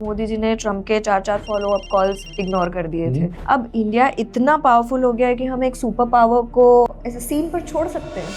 मोदी जी ने ट्रम्प के 4 follow up calls ignore कर दिए थे। अब इंडिया इतना पावरफुल हो गया है कि हम एक सुपर पावर को ऐसे सीन पर छोड़ सकते हैं।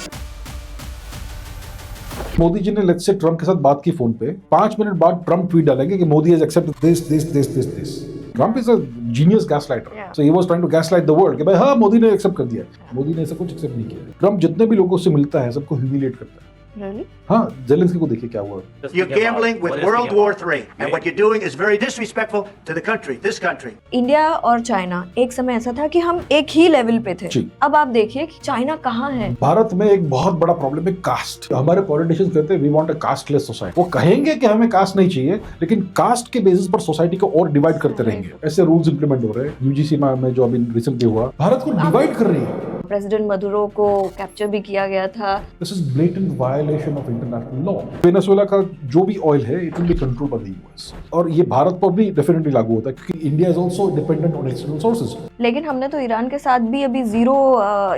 मोदी जी ने लेट्स से ट्रम्प के साथ बात की फोन पे, 5 मिनट बाद ट्रम्प ट्वीट डालेंगे कि Modi has accepted this. Trump is a genius gaslighter, so he was trying to gaslight the world कि भाई हाँ मोदी ने एक्सेप्ट कर दिया। मोदी ने ऐसा कुछ एक्सेप्ट नहीं किया। ट्रम्प जितने भी लोगों से मिलता है सबको ह्यूमिलिएट करता है। Really? हाँ, जेलेंस्की को देखिए क्या हुआ। You're gambling with World War III, and what you're doing is very disrespectful to the country, this country. India और चाइना एक समय ऐसा था कि हम एक ही लेवल पे थे। जी। अब आप देखिए कि चाइना कहाँ है। भारत में एक बहुत बड़ा प्रॉब्लम है कास्ट। हमारे पॉलिटिशियंस कहते हैं we want a casteless society. वो कहेंगे कि हमें कास्ट नहीं चाहिए, लेकिन कास्ट के बेसिस पर सोसाइटी को और डिवाइड करते रहेंगे। ऐसे रूल्स इंप्लीमेंट हो रहे हैं। यूजीसी में जो अभी रिसेंटली हुआ, भारत को डिवाइड कर रही है। प्रेसिडेंट मदुरो को कैप्चर भी किया गया था। This is blatant violation of international law. Venezuela का जो भी ऑयल है it will be controlled by the US, और ये भारत पर भी डेफिनेटली लागू होता है क्योंकि India is also dependent on external sources. लेकिन हमने तो ईरान के साथ भी अभी जीरो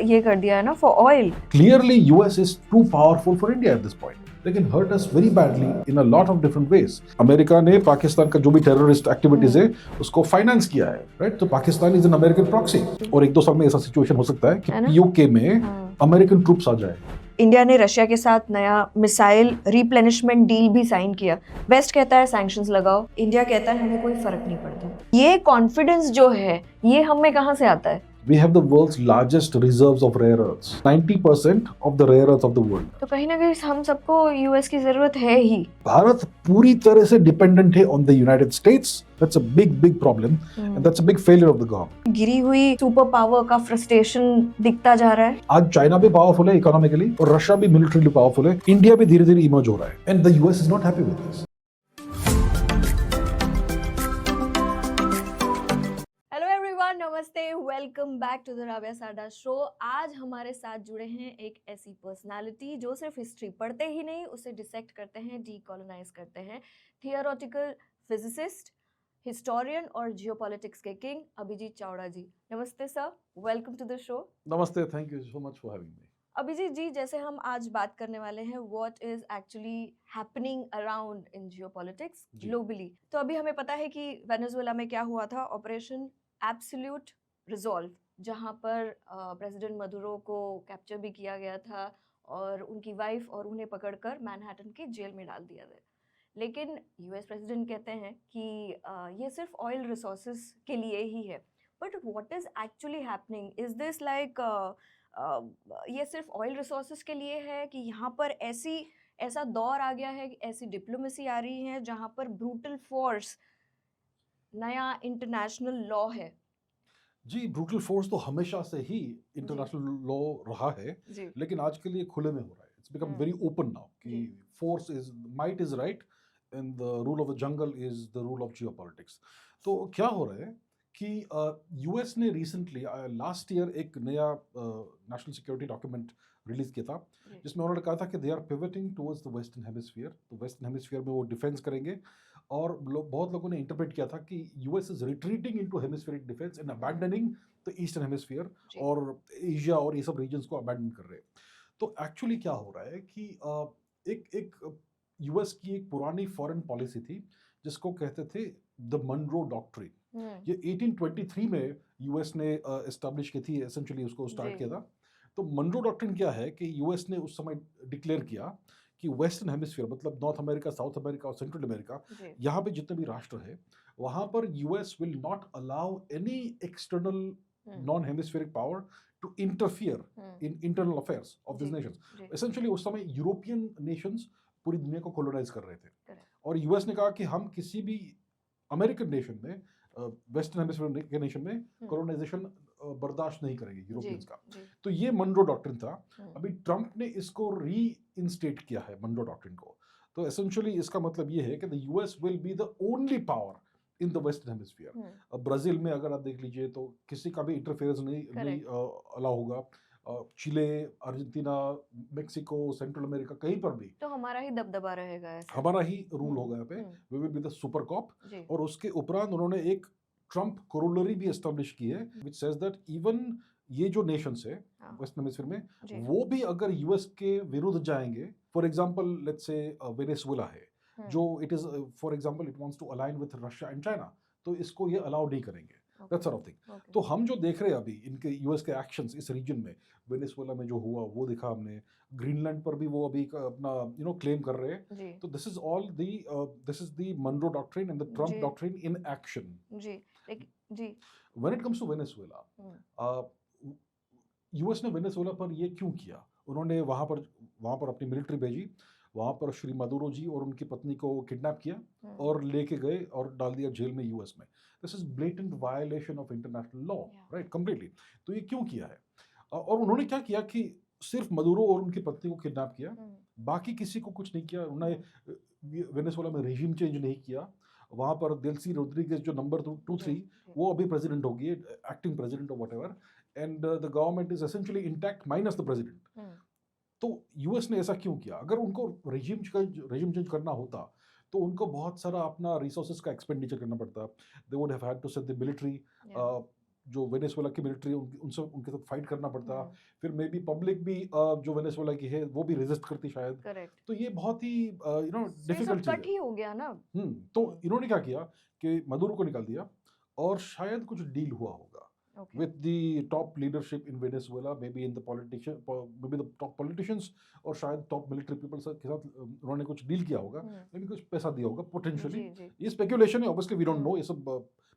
ये कर दिया है ना for oil. Clearly US is too powerful for India at this point. They can hurt us very badly in a lot of different ways. America ने पाकिस्तान का जो भी टेररिस्ट एक्टिविटीज है उसको फाइनेंस किया है, राइट? तो Pakistan is an American proxy, और 1-2 साल में ऐसा सिचुएशन हो सकता है कि यूके में अमेरिकन ट्रूप्स आ जाए। इंडिया ने रशिया के साथ नया मिसाइल रिप्लेनिशमेंट डील भी साइन किया। वेस्ट कहता है सैंक्शंस लगाओ, इंडिया कहता है हमें कोई फर्क नहीं पड़ता। ये कॉन्फिडेंस जो है ये हमें कहाँ से आता है? We have the world's largest reserves of rare earths, 90% of the rare earths of the world. तो कहीं ना कहीं हम सबको यूएस की जरूरत है ही। भारत पूरी तरह से डिपेंडेंट है on the United States. That's a big problem, and that's a big failure of the government. गिरी हुई सुपर पावर का फ्रस्ट्रेशन दिखता जा रहा है। आज चाइना भी पावरफुल है इकोनॉमिकली, और रशिया भी मिलिटरीली पावरफुल है। इंडिया भी धीरे-धीरे इमर्ज हो रहा है, and the US is not happy with this. नमस्ते, welcome back to the Rabia Sada show. आज हमारे साथ जुड़े हैं एक ऐसी पर्सनालिटी जो सिर्फ हिस्ट्री पढ़ते ही नहीं, उसे डिसेक्ट करते हैं, डीकोलोनाइज करते हैं। थियोरेटिकल फिजिसिस्ट, हिस्टोरियन और जियोपॉलिटिक्स के किंग अभिजीत चावड़ा जी। नमस्ते sir, welcome to the show. नमस्ते, thank you so much for having me. Abhijit ji, जैसे हम आज बात करने वाले हैं what is actually happening around in geopolitics globally. तो अभी हमें पता है कि वेनेजुएला में क्या हुआ था, ऑपरेशन एब्सोल्यूट रिजॉल्व, जहां पर प्रेसिडेंट मदुरो को कैप्चर भी किया गया था और उनकी वाइफ और उन्हें पकड़कर मैनहट्टन की जेल में डाल दिया गया। लेकिन यूएस प्रेसिडेंट कहते हैं कि ये सिर्फ ऑयल रिसोर्सेज के लिए ही है। But what is actually happening? Is this like ये सिर्फ ऑयल रिसोर्सेज के लिए है कि यहाँ पर ऐसा दौर आ गया है, ऐसी डिप्लोमेसी आ रही है जहाँ पर ब्रूटल फोर्स नया इंटरनेशनल लॉ है? जी, ब्रूटल फोर्स तो हमेशा से ही इंटरनेशनल लॉ रहा है, लेकिन आज के लिए खुले में हो रहा है। It's become very open now कि force is might is right and the rule of the jungle is the rule of geopolitics. तो क्या हो रहा है कि यूएस ने रिसेंटली लास्ट ईयर एक नया नेशनल सिक्योरिटी डॉक्यूमेंट रिलीज किया था, जिसमें उन्होंने कहा था कि they are pivoting towards the western hemisphere. तो वेस्टर्न हेमिस्फीयर में वो डिफेंस करेंगे, और बहुत लोगों ने इंटरप्रेट किया था कि US is retreating into hemispheric defence and abandoning the eastern hemisphere, और एशिया और ये सब रीजन्स को अबैंडन कर रहे हैं। तो एक्चुअली क्या हो रहा है कि एक यूएस की एक पुरानी फॉरेन पॉलिसी थी जिसको कहते थे द मनरो डॉक्ट्रिन। ये 1823 में यूएस ने एस्टैब्लिश की थी, एसेंशियली उसको स्टार्ट किया था। तो मनरो डॉक्ट्रिन क्या है कि यूएस ने उस समय डिक्लेयर किया कि वेस्टर्न हेमिस्फीयर मतलब नॉर्थ अमेरिका, साउथ अमेरिका और सेंट्रल अमेरिका, यहाँ पे जितने भी राष्ट्र है वहाँ पर US will not allow any external non hemispheric power to interfere in internal affairs of this nations. Essentially उस समय यूरोपियन नेशंस पूरी दुनिया को कोलोनाइज कर रहे थे, और यूएस ने कहा कि हम किसी भी अमेरिकन नेशन में, वेस्टर्न हेमिस्फीयर के नेशन में कोलोनाइजेशन बर्दाश्त नहीं करेंगे यूरोपियंस का। तो ये मनरो डॉक्ट्रिन था। अभी ट्रम्प ने इसको रीइंस्टेट किया है मनरो डॉक्ट्रिन को। तो एसेंशियली इसका मतलब ये है कि the US will be the only power in the western hemisphere. अब ब्राजील में अगर आप देख लीजिए तो किसी का भी इंटरफेरेंस नहीं अलाउ होगा। चिले, अर्जेंटीना, मेक्सिको, सेंट्रल अमेरिका, कहीं पर भी तो हमारा ही दबदबा रहेगा, ऐसा हमारा ही रूल होगा यहाँ पे। We will be the super cop. और उसके उपरांत उन्होंने एक ट्रम्प कोरोलरी भी एस्टैब्लिश की है व्हिच सेज दैट इवन ये जो नेशंस है वेस्टर्न हेमिस्फीयर में, वो भी अगर यूएस के विरुद्ध जाएंगे, for example let's say Venezuela है, जो it is for example it wants to align with Russia and China, तो इसको ये अलाउ नहीं करेंगे, दैट सॉर्ट ऑफ थिंग। तो हम जो देख रहे हैं अभी इनके यूएस के एक्शंस इस रीजन में, वेनेजुएला में जो हुआ वो देखा हमने, ग्रीनलैंड पर भी वो अभी अपना क्लेम कर रहे हैं। तो this is the Monroe doctrine and the Trump doctrine in action. जी when it comes to Venezuela, US ने वेनेजुएला पर ये क्यों किया? उन्होंने वहां पर अपनी मिलिट्री भेजी, वहां पर श्री मदुरो जी और उनकी पत्नी को किडनैप किया और लेके गए और डाल दिया जेल में यूएस में। This is blatant violation of international law, right, completely. तो ये क्यों किया है? और उन्होंने क्या किया कि सिर्फ मदुरो और उनकी पत्नी को किडनैप किया, बाकी किसी को कुछ नहीं किया। उन्होंने वेनेजुएला में रेजिम चेंज नहीं किया। वहां पर डेल्सी रोड्रिगेज जो नंबर 2-3 वो अभी प्रेसिडेंट होगी, एक्टिंग प्रेसिडेंट और whatever, and the government is essentially intact minus the president. तो यूएस ने ऐसा क्यों किया? अगर उनको रेजिम चेंज करना होता तो उनको बहुत सारा अपना रिसोर्सेज का एक्सपेंडिचर करना पड़ता। They would have had to set the military, जो वेनेजुएला की मिलिट्री उनसे उनके साथ फाइट करना पड़ता। फिर मे बी पब्लिक भी जो वेनेजुएला की है वो भी रेजिस्ट करती शायद। तो ये बहुत ही डिफिकल्ट चीज ही हो गया ना। तो इन्होंने क्या किया कि मदुरो को निकाल दिया और शायद कुछ डील हुआ होगा with the top leadership in Venezuela, maybe in the maybe the top politicians और शायद top military people के साथ उन्होंने कुछ डील किया होगा, maybe कुछ पैसा दिया होगा potentially। ये speculation है, obviously we don't know, ये सब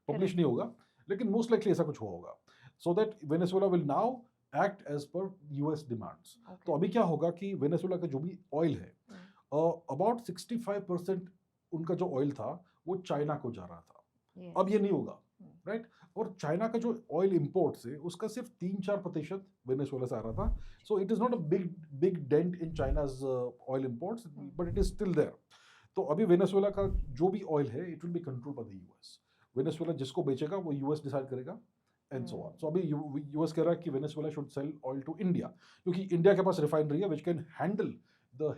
publish नहीं होगा, लेकिन most likely ऐसा कुछ हुआ होगा, so that Venezuela will now act as per US demands। तो अभी क्या होगा कि वेनेजुएला का जो भी ऑयल है, about 65% उनका जो ऑयल था वो चाइना को जा रहा था। अब ये नहीं होगा, राइट। और चाइना का जो ऑयल इंपोर्ट्स है उसका सिर्फ 3-4% वेनेजुएला से आ रहा था। So it is not a big dent in China's oil imports, but it is still there. तो अभी वेनेजुएला का जो भी ऑयल है it will be controlled by the US. Venezuela जिसको बेचेगा वो यूएस डिसाइड करेगा एंड सो ऑन। सो अभी यूएस कह रहा है कि Venezuela should sell oil to India, क्योंकि इंडिया के पास रिफाइनरी है which can handle the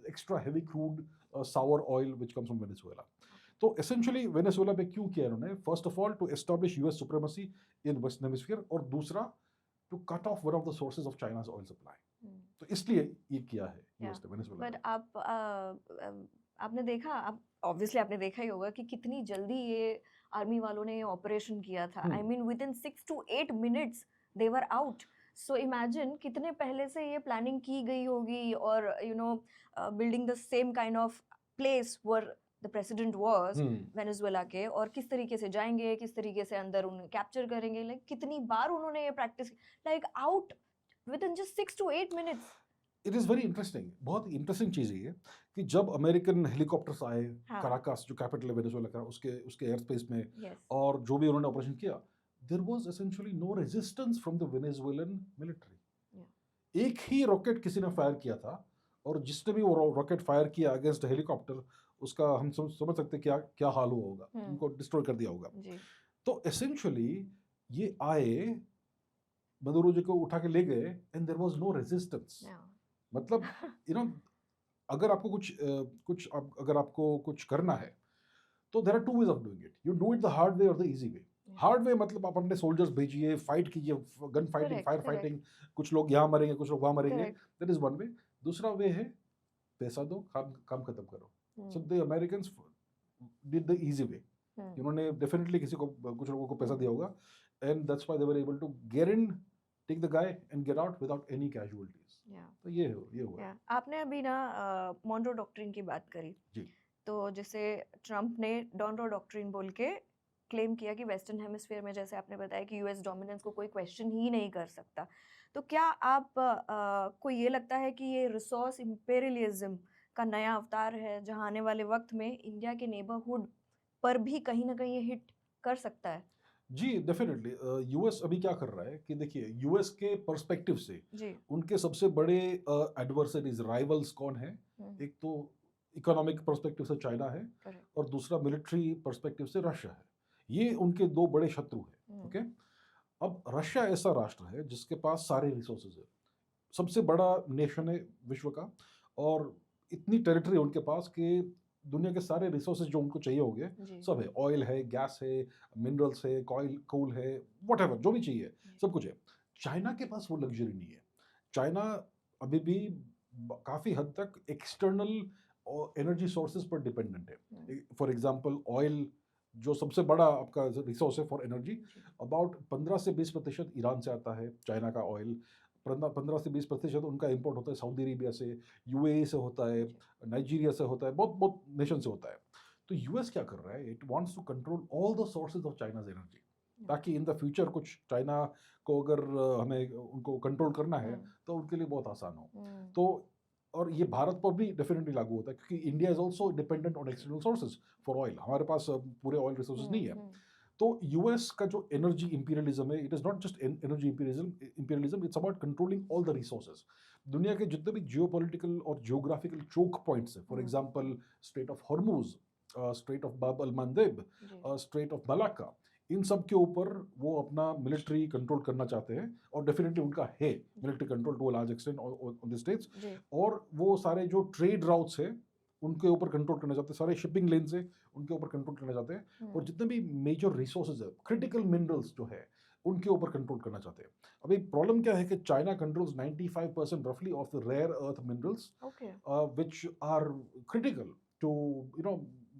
extra heavy crude sour oil which comes from Venezuela. तो एसेंशियली वेनेजुएला पे क्यों किया इन्होंने? First of all to establish US supremacy in western hemisphere, और दूसरा to cut off one of the sources of China's oil supply. तो इसलिए ये किया है यूएस ने वेनेजुएला। बट आपने देखा, आप ऑब्वियसली आपने देखा ही होगा कि कितनी जल्दी ये आर्मी वालों ने ये ऑपरेशन किया था। I mean with in 6 to 8 minutes they were out. So imagine कितने पहले से ये प्लानिंग की गई होगी, और building the same kind of place were the president was Venezuela के, और किस तरीके से जाएंगे, किस तरीके से अंदर उन्हें कैप्चर करेंगे। लाइक कितनी बार उन्होंने ये practice, like out with in just 6 to 8 minutes। It is very interesting, बहुत इंटरेस्टिंग चीज है ये कि जब अमेरिकन हेलीकॉप्टर्स आए कराकास जो कैपिटल है वेनेजुएला का, उसके एयर स्पेस में, और जो भी उन्होंने ऑपरेशन किया, there was essentially no resistance from the Venezuelan military. एक ही रॉकेट किसी ने फायर किया था, और जिसने भी वो रॉकेट फायर किया अगेंस्ट हेलीकॉप्टर, उसका हम समझ सकते क्या क्या हाल हुआ होगा, उनको डिस्ट्रॉय कर दिया होगा। तो एसेंशियली ये आए, मदुरो जी को उठा के ले गए, and there was no resistance. मतलब अगर आपको कुछ करना है तो there are 2 ways of doing it. You do it the hard way or the easy way. Hard way मतलब आप अपने सोल्जर्स भेजिए, फाइट कीजिए, गन फाइटिंग, फायर फाइटिंग, कुछ लोग यहाँ मरेंगे, कुछ लोग वहाँ मरेंगे, दैट इज वन वे। दूसरा वे है पैसा दो, काम खत्म करो। So the Americans did the easy way. इन्होंने definitely कुछ लोगों को पैसा दिया होगा, and that's why they were able to get in, take the guy and get out without any casualties. तो ये हुआ। आपने अभी ना मॉनरो डॉक्ट्रिन की बात करी जी। तो जैसे ट्रम्प ने मॉनरो डॉक्ट्रिन बोल के क्लेम किया कि वेस्टर्न हेमिस्फीयर में, जैसे आपने बताया कि यूएस डोमिनेंस को कोई क्वेश्चन ही नहीं कर सकता। तो क्या आप को ये लगता है कि ये रिसोर्स इंपेरियलिज्म का नया अवतार है, जहां आने वाले वक्त में इंडिया के नेबरहुड पर भी कहीं ना कहीं ये हिट कर सकता है? जी डेफिनेटली। यूएस अभी क्या कर रहा है कि देखिए, यूएस के पर्सपेक्टिव से उनके सबसे बड़े एडवर्सरीज, राइवल्स कौन है? एक तो इकोनॉमिक पर्सपेक्टिव से चाइना है, और दूसरा मिलिट्री पर्सपेक्टिव से रशिया है। ये उनके 2 बड़े शत्रु हैं। ओके, अब रशिया ऐसा राष्ट्र है जिसके पास सारे रिसोर्सेज है, सबसे बड़ा नेशन है विश्व का, और इतनी टेरिटरी है उनके पास कि दुनिया के सारे रिसोर्सेज जो उनको चाहिए होंगे सब है। ऑयल है, गैस है, मिनरल्स है, कोल है, व्हाटएवर जो भी चाहिए सब कुछ है। चाइना के पास वो लग्जरी नहीं है। चाइना अभी भी काफ़ी हद तक एक्सटर्नल एनर्जी सोर्सेज पर डिपेंडेंट है। फॉर एग्जांपल ऑयल जो सबसे बड़ा आपका रिसोर्स है फॉर एनर्जी, अबाउट 15 से 20% ईरान से आता है। चाइना का ऑयल 15 से 20% उनका इंपोर्ट होता है साउदी अरेबिया से, यूएई से होता है, नाइजीरिया से होता है, बहुत बहुत नेशन से होता है। तो यूएस क्या कर रहा है, it wants to control all the sources of China's energy, ताकि इन द फ्यूचर कुछ चाइना को अगर हमें उनको कंट्रोल करना है तो उनके लिए बहुत आसान हो। तो और ये भारत पर भी डेफिनेटली लागू होता है, क्योंकि India is also dependent on external sources for oil. हमारे पास पूरे ऑयल रिसोर्सेज नहीं है। तो यूएस का जो एनर्जी इंपीरियलिज्म है, it is not just energy imperialism, it's about controlling all the resources. दुनिया के जितने भी जियोपॉलिटिकल और जियोग्राफिकल चोक पॉइंट्स है, for example straight of Hormuz, straight of Bab Al मंदेब, straight of Malacca, इन सब के ऊपर वो अपना मिलिट्री कंट्रोल करना चाहते हैं, और डेफिनेटली उनका है military control to a large extent on the states. और वो सारे जो ट्रेड राउट्स है उनके ऊपर कंट्रोल करना चाहते हैं, सारे शिपिंग लेन से उनके ऊपर कंट्रोल करना चाहते हैं, और जितने भी मेजर रिसोर्सेज है, क्रिटिकल मिनरल्स जो है, उनके ऊपर कंट्रोल करना चाहते हैं। अभी प्रॉब्लम क्या है कि चाइना कंट्रोल्स 95% रफली of the rare earth minerals which are critical to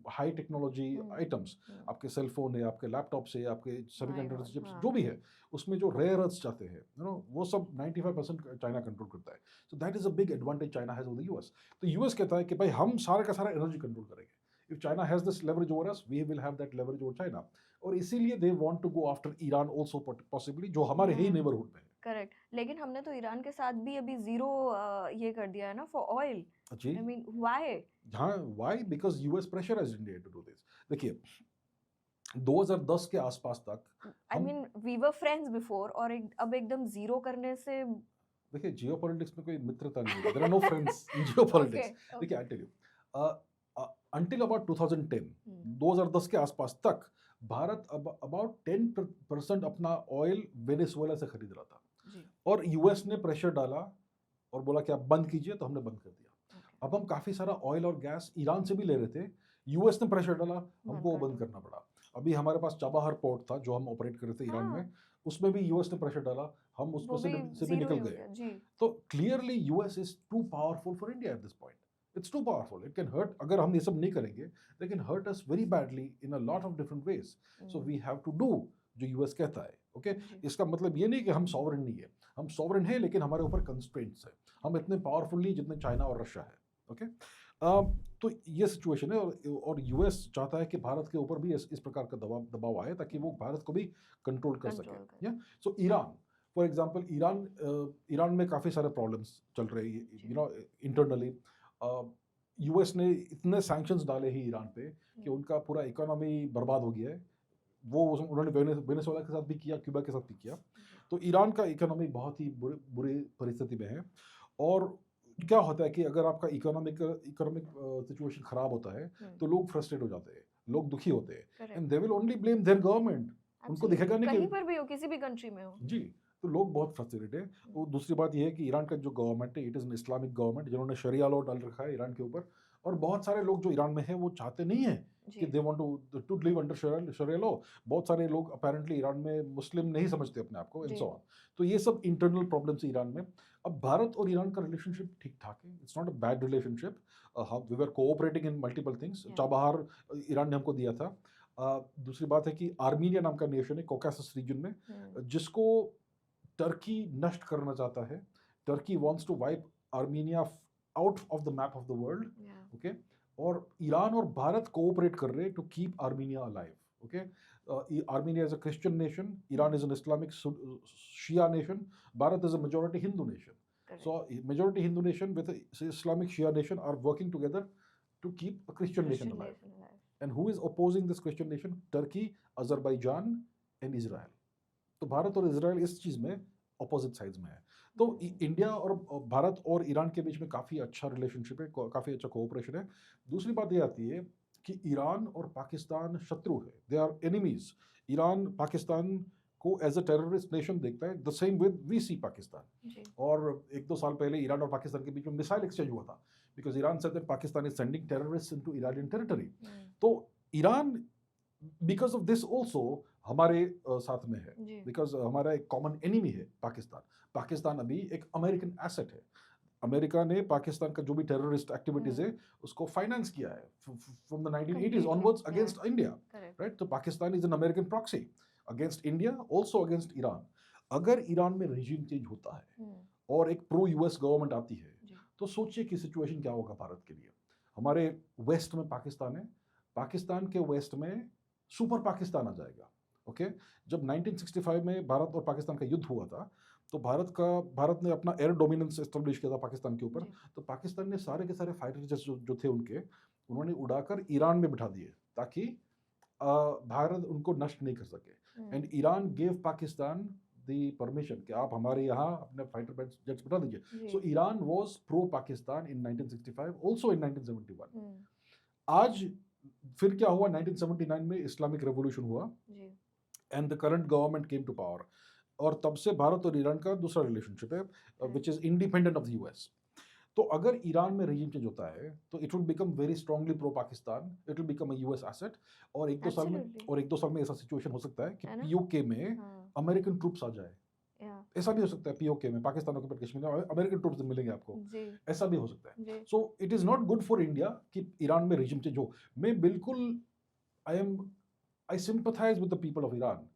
high technology items. आपके सेल फोन है, आपके लैपटॉप्स है, आपके सेमीकंडक्टर चिप्स जो भी है, उसमें जो रेयर अर्थ्स चाहते हैं वो सब 95% चाइना कंट्रोल करता है। So that is a big advantage China has over the US. तो यूएस कहता है कि भाई हम सारा का सारा एनर्जी कंट्रोल करेंगे। If China has this leverage over us, we will have that leverage over China. और इसीलिए they want to go after Iran also possibly, जो हमारे ही नेबरहुड में है। करेक्ट, लेकिन हमने तो ईरान के साथ भी अभी जीरो ये कर दिया है ना फॉर ऑयल। जी, आई मीन व्हाई? हाँ, why? Because US pressurised India to do this. देखिए 2010 के आसपास तक I mean we were friends before, और अब एकदम जीरो करने से देखिए जियोपॉलिटिक्स में कोई मित्रता नहीं है। There are no friends in geopolitics. देखिए I tell you, until about 2010, 2010 के आसपास तक भारत अबाउट 10% अपना ऑयल वेनेजुएला से खरीद रहा था, और यूएस ने प्रेशर डाला और बोला कि आप बंद कीजिए, तो हमने बंद कर दिया। अब हम काफी सारा ऑयल और गैस ईरान से भी ले रहे थे, यूएस ने प्रेशर डाला, हमको वो बंद करना पड़ा। अभी हमारे पास चाबहार पोर्ट था जो हम ऑपरेट कर रहे थे ईरान में, उसमें भी यूएस ने प्रेशर डाला, हम उसमें से भी निकल गए। तो clearly US is too powerful for India at this point. It's too powerful. It can hurt. अगर हम ये सब नहीं करेंगे, they can hurt us very badly in a lot of different ways. So we have to do जो US कहता है। Okay, इसका मतलब ये नहीं कि हम सॉवरेन नहीं है, हम सॉवरेन है, लेकिन हमारे ऊपर कंस्ट्रेंट्स है। हम इतने पावरफुल नहीं जितने चाइना और रशिया है। ओके, तो ये सिचुएशन है, और यूएस चाहता है कि भारत के ऊपर भी इस प्रकार का दबाव आए, ताकि वो भारत को भी कंट्रोल कर सके। या सो ईरान फॉर एग्जांपल, ईरान में काफ़ी सारे प्रॉब्लम्स चल रहे हैं इंटरनली। यूएस ने इतने सैंक्शंस डाले हैं ईरान पे कि उनका पूरा इकोनॉमी बर्बाद हो गया है। वो उन्होंने वेनेजुएला के साथ भी किया, क्यूबा के साथ भी किया। तो ईरान का इकोनॉमी बहुत ही बुरी परिस्थिति में है। और क्या होता है कि अगर आपका इकोनॉमिक सिचुएशन खराब होता है तो लोग फ्रस्ट्रेट हो जाते हैं, लोग दुखी होते हैं, and they will only blame there government. उनको दिखेगा नहीं कहीं पर भी हो, किसी भी कंट्री में हो। जी, तो लोग बहुत फ्रस्ट्रेटेड है। और दूसरी बात यह है कि ईरान का जो गवर्नमेंट है, it is an Islamic government, जिन्होंने शरिया लॉ डाल रखा है ईरान के ऊपर। और बहुत सारे लोग जो ईरान में है वो चाहते नहीं है कि they want to live under sharia law. बहुत सारे लोग अपेरेंटली ईरान में मुस्लिम नहीं समझते अपने आप को, एंड सो ऑन। तो ये सब इंटरनल प्रॉब्लम्स ईरान में। अब भारत और ईरान का रिलेशनशिप ठीक ठाक है, it's not a bad relationship. We were cooperating in multiple things. Chabahar Iran ने हमको दिया था। दूसरी बात है कि आर्मीनिया नाम का नेशन है कॉकेसस रीजन में, जिसको टर्की नष्ट करना चाहता है। Turkey wants to wipe Armenia out of the map of the world. Okay, और ईरान और भारत कोऑपरेट कर रहे हैं to keep Armenia alive. Okay, Armenia is a Christian nation, Iran is an Islamic Shia nation, Bharat is a majority Hindu nation. So majority Hindu nation with Islamic Shia nation are working together to keep a Christian nation alive. And who is opposing this Christian nation? Turkey, Azerbaijan and Israel. तो भारत और Israel इस चीज़ में opposite sides में है। तो India और भारत और Iran के बीच में काफ़ी अच्छा रिलेशनशिप है, काफ़ी अच्छा कोऑपरेशन है। दूसरी बात ये आती है कि ईरान और पाकिस्तान शत्रु है, they are enemies. Iran Pakistan को एज अ टेररिस्ट नेशन देखता है, the same with we see Pakistan. और 1-2 साल पहले ईरान और पाकिस्तान के बीच में मिसाइल एक्सचेंज हुआ था, because Iran said that Pakistan is sending terrorists into Iranian territory. तो Iran because of this also हमारे साथ में है, बिकॉज हमारा एक कॉमन एनिमी है पाकिस्तान। पाकिस्तान अभी एक अमेरिकन एसेट है। अमेरिका ने पाकिस्तान का जो भी टेररिस्ट एक्टिविटीज है उसको फाइनेंस किया है from the 1980s onwards against India, right? तो Pakistan is an American proxy against India, also against Iran. अगर ईरान में रजीम चेंज होता है और एक प्रो यूएस गवर्नमेंट आती है तो सोचिए कि सिचुएशन क्या होगा भारत के लिए। हमारे वेस्ट में पाकिस्तान है, पाकिस्तान के वेस्ट में सुपर पाकिस्तान आ जाएगा। ओके, जब 1965 में भारत और पाकिस्तान का युद्ध हुआ था तो भारत ने अपना एयर डोमिनेंस एस्टेब्लिश किया था पाकिस्तान के ऊपर। तो पाकिस्तान ने सारे के सारे फाइटर जेट्स जो थे उन्होंने उड़ाकर ईरान में बिठा दिए ताकि भारत उनको नष्ट नहीं कर सके। And Iran gave Pakistan the permission कि आप हमारे यहाँ अपने फाइटर जेट्स बिठा दीजिए। So Iran was pro Pakistan in 1965, also in 1971। आज फिर क्या हुआ, 1979 में इस्लामिक रेवोल्यूशन हुआ and the current government came to power, और तब से भारत और ईरान का दूसरा रिलेशनशिप है which is independent of the US. तो अगर ईरान में रजीम चेंज होता है तो it will become very strongly pro Pakistan, it will become a US asset. और एक दो साल में ऐसा सिचुएशन हो सकता है कि पीओके में अमेरिकन ट्रूप्स आ जाए। ऐसा भी हो सकता है पीओके में, पाकिस्तान ऑक्युपाइड कश्मीर में अमेरिकन ट्रूप्स मिलेंगे आपको, ऐसा भी हो सकता है। So it is not good for India कि ईरान में रजीम चेंज हो। मैं बिल्कुल I sympathise with the people of Iran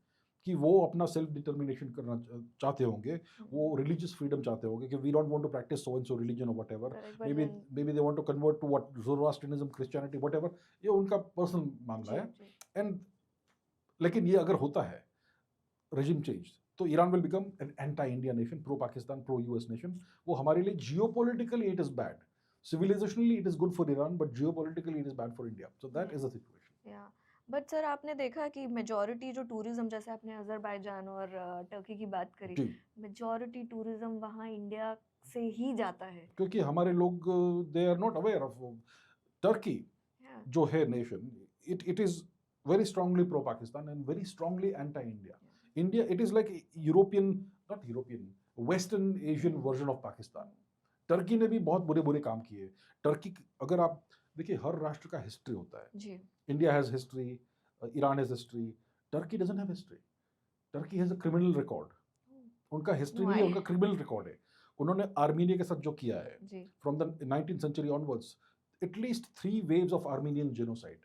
कि वो अपना सेल्फ डिटर्मिनेशन करना चाहते होंगे, वो रिलीजियस फ्रीडम चाहते होंगे कि we don't want to practise so and so religion or whatever, may be they want to convert to what Zoroastrianism, Christianity, whatever, ये उनका पर्सनल मामला है। एंड लेकिन ये अगर होता है रेजिम चेंज तो Iran will become an anti India nation, pro Pakistan, pro US nation. वो हमारे लिए geopolitically it is bad, civilisationally it is good for Iran, but geopolitically it is bad for India. So that is the situation. But sir आपने देखा कि majority जो tourism, जैसे आपने Azerbaijan और टर्की की बात करी, मेजॉरिटी टूरिज्म वहाँ इंडिया से ही जाता है, क्योंकि हमारे लोग they are not aware of Turkey जो है nation, it is very strongly pro Pakistan and very strongly anti India. India, it is like Western Asian version of Pakistan. Turkey ने भी बहुत बुरे काम किए। टर्की, अगर आप देखिए, हर राष्ट्र का हिस्ट्री होता है। India has history, Iran has history, Turkey doesn't have history. Turkey has a criminal record. उनका हिस्ट्री नहीं है, उनका क्रिमिनल रिकॉर्ड है। उन्होंने आर्मीनिया के साथ जो किया है from the 19th century onwards, at least 3 waves of Armenian genocide.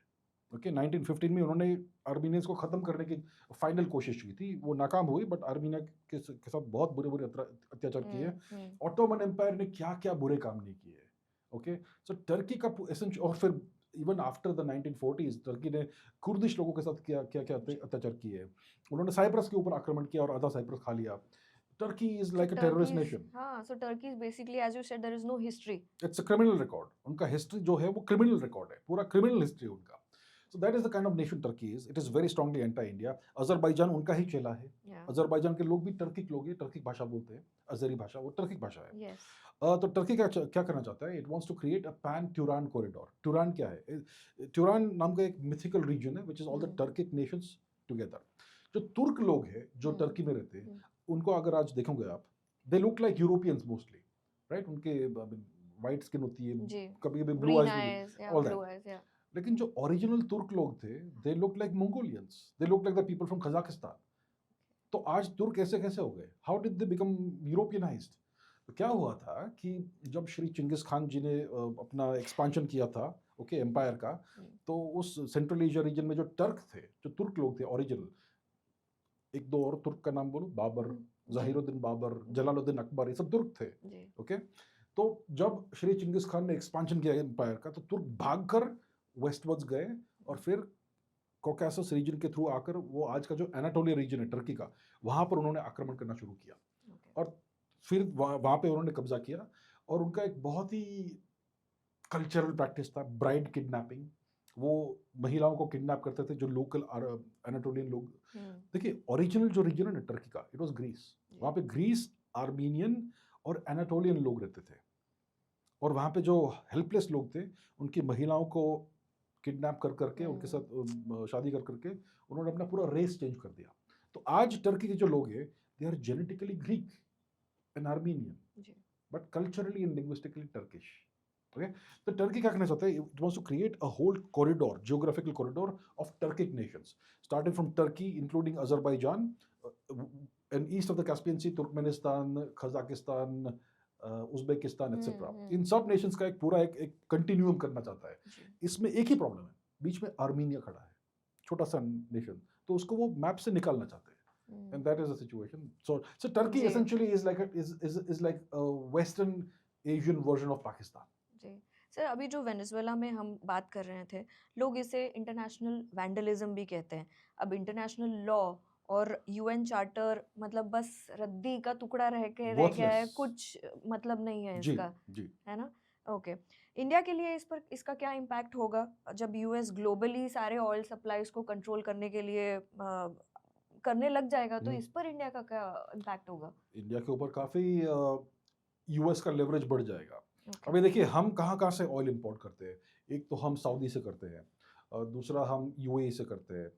Okay, 1915 में उन्होंने आर्मीनियंस को ख़त्म करने की फाइनल कोशिश की थी, वो नाकाम हुई, बट आर्मीनिया के साथ बहुत बुरे अत्याचार किए। ऑटोमन एम्पायर ने क्या क्या बुरे काम नहीं किए। ओके, सो टर्की का एसेंशियल, और फिर even after the 1940s Turkey ने कुर्दिश लोगों के साथ क्या अत्याचार किए। उन्होंने साइप्रस के ऊपर आक्रमण किया और आधा साइप्रस खा लिया। Turkey is like a terrorist nation. हाँ, so Turkey is basically, as you said, there is no history. It's a criminal record. उनका हिस्ट्री जो है वो क्रिमिनल रिकॉर्ड है, पूरा क्रिमिनल हिस्ट्री उनका। So that is the kind of nation Turkey is. It is very strongly anti-India. Azerbaijan उनका ही चेला है। अजरबैजान के लोग भी टर्किक लोग हैं, टर्किक भाषा बोलते हैं, अजरी भाषा, वो टर्किक भाषा है। तो टर्की क्या करना चाहता है? It wants to create a pan-Turan corridor. Turan क्या है? Turan नाम का एक mythical region है, which is all the Turkic nations together. जो तुर्क लोग हैं, जो टर्की में रहते हैं, उनको अगर आज देखोगे आप, they look like Europeans mostly, right? उनके white skin होती है, कभी भी blue eyes, all that. लेकिन जो ओरिजिनल तुर्क लोग थे, they look like Mongolians, they look like the people from Kazakhstan. तो आज तुर्क ऐसे कैसे हो गए? How did they become Europeanised? तो क्या हुआ था कि जब श्री चिंगिस खान जी ने अपना एक्सपांशन किया था, ओके, एम्पायर का, तो उस सेंट्रल एशिया रीजन में जो टर्क थे, जो तुर्क लोग थे ओरिजिनल, एक दो और तुर्क का नाम बोलो, बाबर, जहीरुद्दीन बाबर, जलालुद्दीन अकबर, ये सब तुर्क थे। ओके, तो जब श्री चिंगिस खान ने एक्सपांशन किया एम्पायर का, तो तुर्क भागकर वेस्टवर्ड्स गए और फिर कॉकेसस रीजन के थ्रू आकर वो आज का जो एनाटोलिया रीजन है टर्की का, वहाँ पर उन्होंने आक्रमण करना शुरू किया। और फिर वहाँ पे उन्होंने कब्जा किया। और उनका एक बहुत ही कल्चरल प्रैक्टिस था ब्राइड किडनैपिंग। वो महिलाओं को किडनैप करते थे, जो लोकल एनाटोलियन लोग। देखिए, ओरिजिनल जो रीजन है ना टर्की का, इट वाज ग्रीस। वहाँ पे ग्रीस, आर्मीनियन और एनाटोलियन लोग रहते थे। और वहाँ पे जो हेल्पलेस लोग थे, उनकी महिलाओं को किडनैप कर करके, उनके साथ शादी कर करके उन्होंने अपना पूरा रेस चेंज कर दिया। तो आज टर्की के जो लोग हैं, they are genetically Greek and Armenian, but culturally and linguistically Turkish. Okay, तो टर्की क्या करना चाहता है? It wants to create a whole corridor, geographical corridor of Turkic nations, starting from Turkey, including Azerbaijan, and east of the Caspian Sea, Turkmenistan, Kazakhstan, Uzbekistan etcetera, इन सब nations का एक पूरा एक कंटिन्यूम करना चाहता है। इसमें एक ही प्रॉब्लम है, बीच में आर्मीनिया खड़ा है, छोटा सा नेशन, तो उसको वो मैप से निकालना चाहते हैं। And that is the situation. So Turkey essentially is like a Western Asian version of Pakistan. जी सर, अभी जो वेनेजुएला में हम बात कर रहे थे, लोग इसे इंटरनेशनल वैंडलिज्म भी कहते हैं। अब इंटरनेशनल लॉ और यूएन चार्टर मतलब बस रद्दी का टुकड़ा रह गया है, कुछ मतलब नहीं है इसका, है ना? ओके, इंडिया के लिए इसका क्या इम्पैक्ट होगा जब यूएस ग्लोबली सारे ऑयल सप्लाईज को कंट्रोल करने के लिए करने लग जाएगा, तो इस पर इंडिया का क्या इम्पैक्ट होगा? इंडिया के ऊपर काफी यूएस का लेवरेज बढ़ जाएगा। अभी देखिए, हम कहाँ से ऑयल इंपोर्ट करते हैं। एक तो हम सऊदी से करते हैं, दूसरा हम यूएई से करते हैं,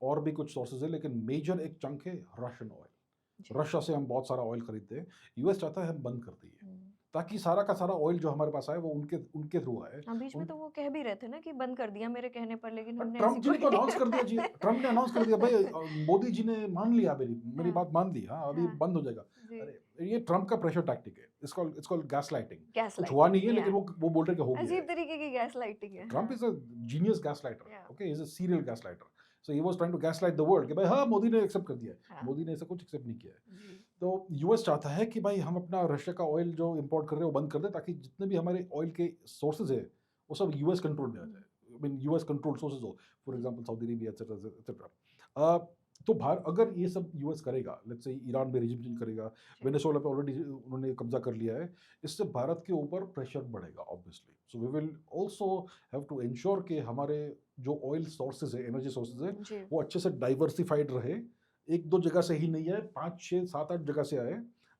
और भी कुछ सोर्सेज है, लेकिन मेजर एक चंक है रशियन ऑयल। रशिया से हम बहुत सारा ऑयल खरीदते हैं। यूएस चाहता है हम बंद कर दिए, ताकि सारा का सारा ऑयल जो हमारे पास आए वो उनके थ्रू आए। बीच में तो वो कह भी रहे थे ना कि बंद कर दिया मेरे कहने पर, लेकिन हमने ट्रम्प जी ने तो अनाउंस कर दिया जी, ट्रम्प ने अनाउंस कर दिया भाई, मोदी जी ने मान लिया, मेरी बात मान दी, हाँ अभी बंद हो जाएगा। अरे ये ट्रम्प का प्रेशर टैक्टिक है, इट्स कॉल्ड गैसलाइटिंग। कुछ हुआ नहीं है, लेकिन वो बोल रहे कि हो गया। अजीब तरीके की गैसलाइटिंग है। Trump is a genius gaslighter, okay, he is a serial gaslighter. So he was trying to gaslight the world कि भाई हाँ मोदी ने एक्सेप्ट कर दिया है। मोदी ने ऐसा कुछ एक्सेप्ट नहीं किया है। तो यूएस चाहता है कि भाई हम अपना रशिया का ऑयल जो इंपोर्ट कर रहे हैं वो बंद कर दें, ताकि जितने भी हमारे ऑयल के सोर्सेज है वो सब यूएस कंट्रोल में आ जाए। I mean US control sources हो, for example Saudi Arabia etcetera etcetera. तो अगर ये सब यूएस करेगा, लेट्स से ईरान में रिजिम चेंज करेगा, वेनेजुएला पे ऑलरेडी उन्होंने कब्जा कर लिया है, इससे भारत के ऊपर प्रेशर बढ़ेगा obviously. So we will also have to ensure कि हमारे जो ऑयल सोर्सेज है, एनर्जी सोर्सेज है, वो अच्छे से डाइवर्सिफाइड रहे, एक दो जगह से ही नहीं है, 5, 6, 7, 8 जगह से आए,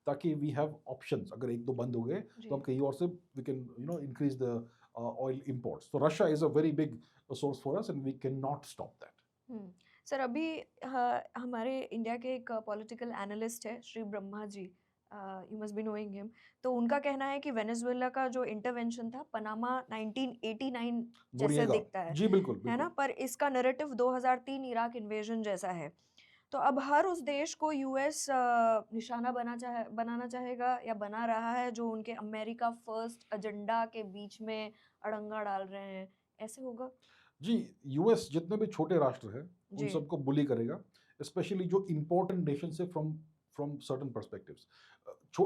ताकि वी हैव ऑप्शंस। अगर एक दो बंद हो गए तो हम कहीं और से we can increase the oil imports. तो Russia is a very big source for us and we can not stop that. Sir, अभी हमारे इंडिया के एक पॉलिटिकल एनालिस्ट है Shri Brahma ji, you must be knowing him, तो उनका कहना है कि वेनेजुएला का जो इंटरवेंशन था पनामा 1989 जैसे दिखता है, जी बिल्कुल, है ना, पर इसका नैरेटिव 2003 इराक इन्वेजन जैसा है। तो अब हर उस देश को यूएस निशाना बनाना चाहेगा या बना रहा है, जो उनके अमेरिका फर्स्ट एजेंडा के बीच में अड़ंगा डाल रहे हैं, ऐसे होगा? जी, यूएस जितने भी छोटे राष्ट्र हैं उन सबको बुली करेगा, स्पेशली जो इंपॉर्टेंट नेशन से फ्रॉम सर्टेन पर्सपेक्टिव्स।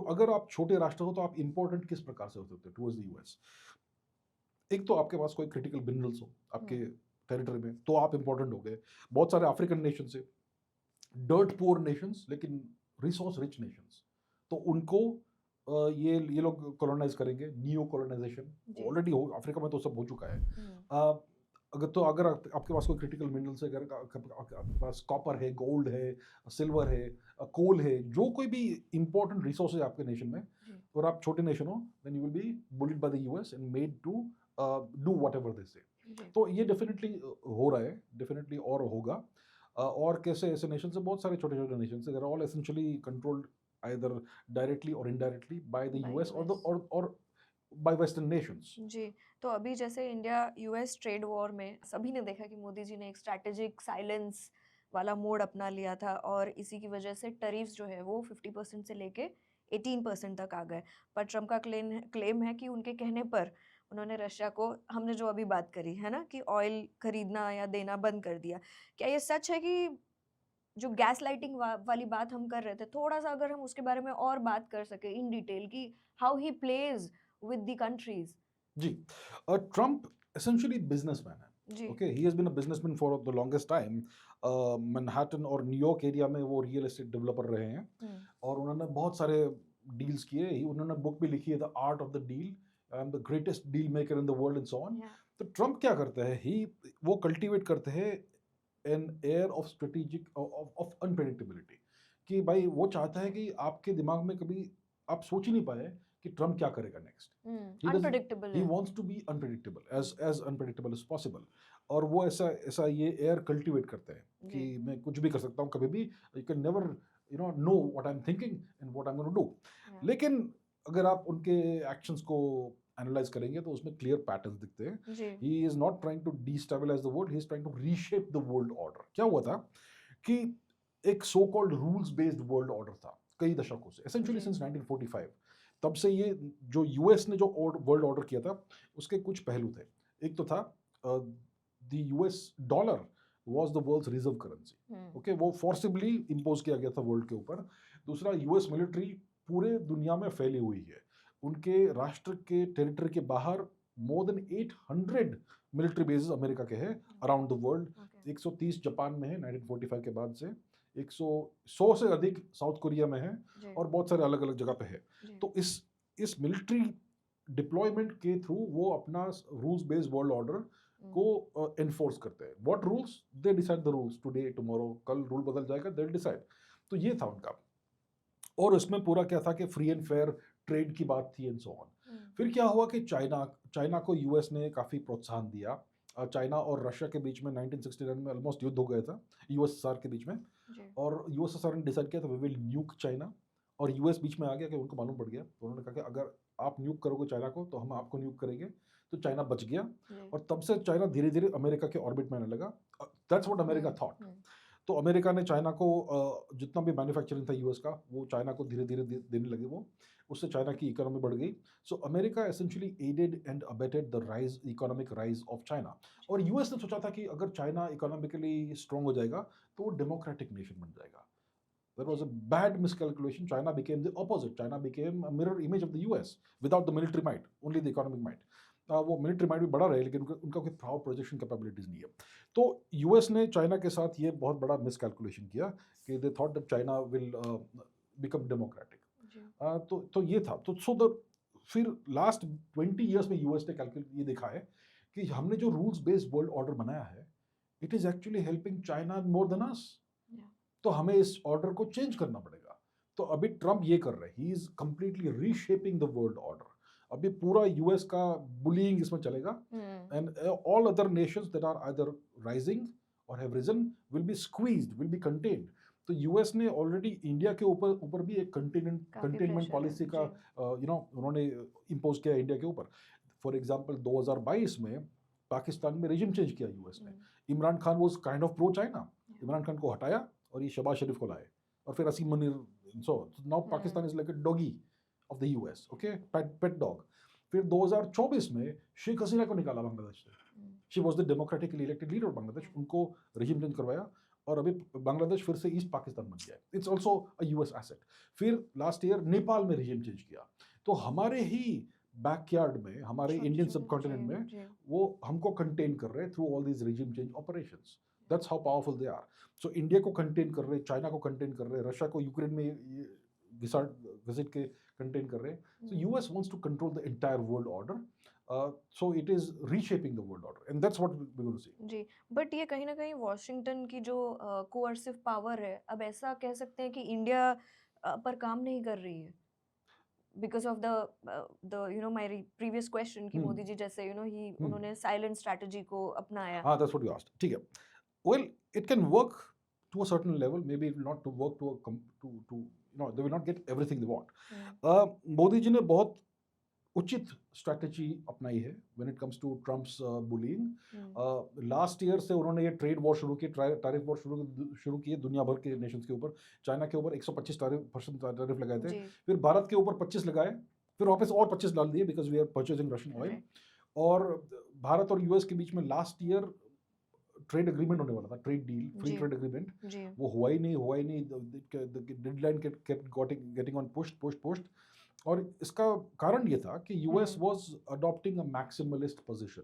अगर आप छोटे राष्ट्र हो तो आप इंपॉर्टेंट किस प्रकार से हो सकते हो टुवर्ड्स द यूएस? एक तो आपके पास कोई क्रिटिकल मिनरल्स हो आपके टेरिटरी में, तो आप इंपॉर्टेंट हो गए। बहुत सारे अफ्रीकन नेशन से, डर्ट पुअर नेशंस लेकिन रिसोर्स रिच नेशंस, तो उनको ये लोग कॉलोनाइज करेंगे। नियो कॉलोनाइजेशन ऑलरेडी हो, अफ्रीका में तो सब हो चुका है। अगर आपके पास कोई क्रिटिकल मिनरल्स है, अगर आपके पास कॉपर है, गोल्ड है, सिल्वर है, कोल है, जो कोई भी इंपॉर्टेंट रिसोर्स है आपके नेशन में, और आप छोटे नेशन हो, then you will be bullied by the US and made to do whatever they say. तो ये डेफिनेटली हो रहा है, डेफिनेटली और होगा। और कैसे ऐसे नेशन से, बहुत सारे छोटे छोटे नेशन से, they are all essentially controlled either directly or indirectly by the US or by Western nations. जी, तो अभी जैसे इंडिया यूएस ट्रेड वॉर में सभी ने देखा कि मोदी जी ने एक स्ट्रैटेजिक साइलेंस वाला मोड अपना लिया था, और इसी की वजह से टैरिफ्स जो है वो 50% से लेके 18% तक आ गए। पर ट्रम्प का क्लेम है कि उनके कहने पर उन्होंने रशिया को, हमने जो अभी बात करी है ना, कि ऑयल खरीदना या देना बंद कर दिया। क्या ये सच है कि जो गैस लाइटिंग वाली बात हम कर रहे थे, थोड़ा सा अगर हम उसके बारे में और बात कर सके इन डिटेल की, how he plays with the countries? जी, ट्रम्प एसेंशियली बिजनेसमैन है, okay, he has been a businessman for the longest time. Manhattan और न्यूयॉर्क एरिया में वो रियल एस्टेट डेवलपर रहे हैं, और उन्होंने बहुत सारे डील्स किए। उन्होंने बुक भी लिखी है, the art of the deal, I am the greatest deal maker in the world and so on. तो ट्रम्प क्या करते हैं, वो कल्टिवेट करते हैं an air of strategic of unpredictability, कि भाई वो चाहता है कि आपके दिमाग में कभी आप सोच ही नहीं पाए कि ट्रम्प क्या करेगा next. Unpredictable, he wants to be unpredictable, as unpredictable as possible, और वो ऐसा ये एयर कल्टिवेट करते हैं कि मैं कुछ भी कर सकता हूँ कभी भी, you can never know what I'm thinking and what I'm going to do। लेकिन अगर आप उनके एक्शंस को एनालाइज करेंगे तो उसमें क्लियर पैटर्न्स दिखते हैं। He is not trying to destabilise the world, he is trying to reshape the world order. क्या हुआ था कि एक so called rules based world order था कई दशकों से, एसेंशियली सिंस 1945, तब से ये जो यूएस ने जो वर्ल्ड ऑर्डर किया था उसके कुछ पहलू थे। एक तो था the US dollar was the world's reserve currency, okay, वो फोर्सिबली इम्पोज किया गया था वर्ल्ड के ऊपर। दूसरा, यूएस मिलिट्री पूरे दुनिया में फैली हुई है, उनके राष्ट्र के टेरिटरी के बाहर more than 800 military bases America के हैं अराउंड द वर्ल्ड। 130 जापान में है 1945 के बाद से, 100 से अधिक साउथ कोरिया में है और बहुत सारे अलग अलग जगह पे है। तो इस मिलिट्री डिप्लॉयमेंट के थ्रू वो अपना रूल्स बेस्ड वर्ल्ड ऑर्डर को एनफोर्स करते हैं। What rules? They decide the rules today, tomorrow, कल रूल बदल जाएगा, दे डिसाइड। तो ये था उनका, और उसमें पूरा क्या था कि फ्री एंड फेयर ट्रेड की बात थी एंड सो ऑन। फिर क्या हुआ कि चाइना को यूएस ने काफ़ी प्रोत्साहन दिया। चाइना और रशिया के बीच में 1969 में ऑलमोस्ट युद्ध हो गया था यूएसएसआर के बीच में, और यूएसएसआर ने डिसाइड किया था वी विल न्यूक चाइना, और यूएस बीच में आ गया कि उनको मालूम पड़ गया, तो उन्होंने कहा कि अगर आप न्यूक करोगे चाइना को तो हम आपको न्यूक करेंगे। तो चाइना बच गया, और तब से चाइना धीरे धीरे अमेरिका के ऑर्बिट में आने लगा। That's what America thought. तो अमेरिका ने चाइना को जितना भी मैन्युफैक्चरिंग था यूएस का वो चाइना को धीरे धीरे देने लगे, वो उससे चाइना की इकोनॉमी बढ़ गई। So America essentially aided and abetted the rise, economic rise of China. और यूएस ने सोचा था कि अगर चाइना इकोनॉमिकली स्ट्रॉन्ग हो जाएगा तो वो डेमोक्रेटिक नेशन बन जाएगा। There was a bad miscalculation. China became the opposite. China became a mirror image of the US without the military might, only the economic might. वो मिलिट्री माइट भी बड़ा रहे लेकिन उनका कोई पावर प्रोजेक्शन कैपेबिलिटीज नहीं है। तो यूएस ने चाइना के साथ ये बहुत बड़ा मिसकैलकुलेशन किया कि they thought that China will become democratic. तो ये था। तो सो द फिर लास्ट 20 ईयर्स में यूएस ने कैलकुलेट ये देखा है कि हमने जो रूल्स बेस्ड वर्ल्ड ऑर्डर बनाया है it is actually helping China more than us, तो हमें इस ऑर्डर को चेंज करना पड़ेगा। तो अभी ट्रम्प ये कर रहे हैं, he is completely reshaping the world order. अभी पूरा यूएस का बुलिंग इसमें चलेगा, and all other nations that are either rising or have reason will be squeezed, will be contained. तो यूएस ने ऑलरेडी इंडिया के ऊपर भी एक कंटेनमेंट पॉलिसी का उन्होंने इम्पोज किया इंडिया के ऊपर। फॉर एग्जांपल 2022 में पाकिस्तान में रेजिम चेंज किया यूएस ने। Imran Khan was kind of pro China, Imran Khan को हटाया और ये शहबाज शरीफ को लाए, और फिर Asim Munir. So now Pakistan is like a doggy of the US, okay, pet dog. फिर 2024 में शेख हसीना को निकाला बांग्लादेश से। She was the democratically elected leader of Bangladesh, उनको रेजिम चेंज करवाया और अभी बांग्लादेश फिर से ईस्ट पाकिस्तान बन गया है। It's also a US asset. फिर लास्ट ईयर नेपाल में रेजिम चेंज किया। तो हमारे ही बैकयार्ड में, हमारे इंडियन सबकॉन्टिनेंट में वो हमको कंटेन कर रहे हैं through all these regime change operations. That's how powerful they are. So India को कंटेन कर रहे, चाइना को कंटेन कर रहे, रशिया को यूक्रेन में विजिट के कंटेन कर रहे। So US wants to control the entire world order. So it is reshaping the world order, and that's what we're going to see. जी, बट ये कहीं ना कहीं वॉशिंगटन की जो कोअर्सिव पावर है, अब ऐसा कह सकते हैं कि इंडिया पर काम नहीं कर रही है because of the my previous question कि मोदी जी जैसे उन्होंने साइलेंट स्ट्रैटेजी को अपनाया। हाँ, that's what you asked. ठीक है। Well, it can work to a certain level. Maybe it will not to work they will not get everything they want. Modi ji ने बहुत उचित स्ट्रैटेजी अपनाई है when it comes to Trump's bullying. Last year से उन्होंने ये ट्रेड वॉर शुरू की, टैरिफ वॉर शुरू किए दुनिया भर के नेशंस के ऊपर। चाइना के ऊपर 125% टैरिफ लगाए थे, फिर भारत के ऊपर 25 लगाए, फिर वापस और 25 डाल दिए because we are purchasing Russian oil. और भारत और यूएस के बीच में लास्ट ईयर ट्रेड एग्रीमेंट होने वाला था, trade deal, free trade agreement, वो हुआ ही नहीं। Deadline kept getting on pushed. और इसका कारण ये था कि US was adopting a maximalist position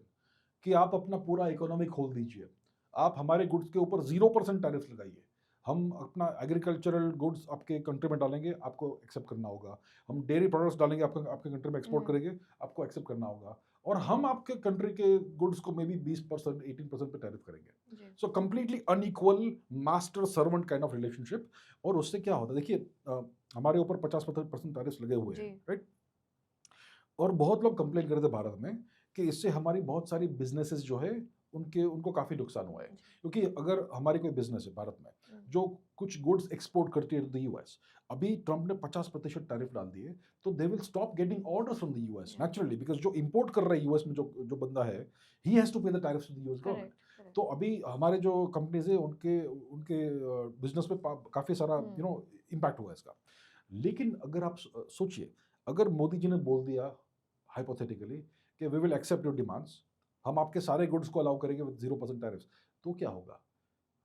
कि आप अपना पूरा इकोनॉमी खोल दीजिए, आप हमारे गुड्स के ऊपर 0% टैरिफ लगाइए, हम अपना एग्रीकल्चरल गुड्स आपके कंट्री में डालेंगे, आपको एक्सेप्ट करना होगा, हम डेयरी प्रोडक्ट्स डालेंगे आपके कंट्री में एक्सपोर्ट करेंगे, आपको एक्सेप्ट करना होगा, और हम आपके कंट्री के गुड्स को मे बी 20% 18% पे टैरिफ करेंगे। So completely unequal master servant kind of relationship. और उससे क्या होता है, देखिए हमारे ऊपर 50% टैरिफ लगे हुए हैं, राइट। और बहुत लोग कंप्लेन कर रहे थे भारत में कि इससे हमारी बहुत सारी बिजनेसेस जो है उनको काफ़ी नुकसान हुआ है। क्योंकि अगर हमारी कोई बिजनेस है भारत में जो कुछ गुड्स एक्सपोर्ट करती है टू द यूएस, अभी ट्रम्प ने 50% टैरिफ डाल दिए, तो they will stop getting orders from the US naturally, because जो इंपोर्ट कर रहा है यूएस में जो बंदा है, he has to pay the tariffs to the US government. तो अभी हमारे जो कंपनीज है उनके बिजनेस पे काफ़ी सारा इम्पैक्ट हुआ है इसका। लेकिन अगर आप सोचिए, अगर मोदी जी ने बोल दिया हाइपोथेटिकली कि we will accept your demands, हम आपके सारे गुड्स को अलाउ करेंगे विद 0% टैरिफ्स, तो क्या होगा?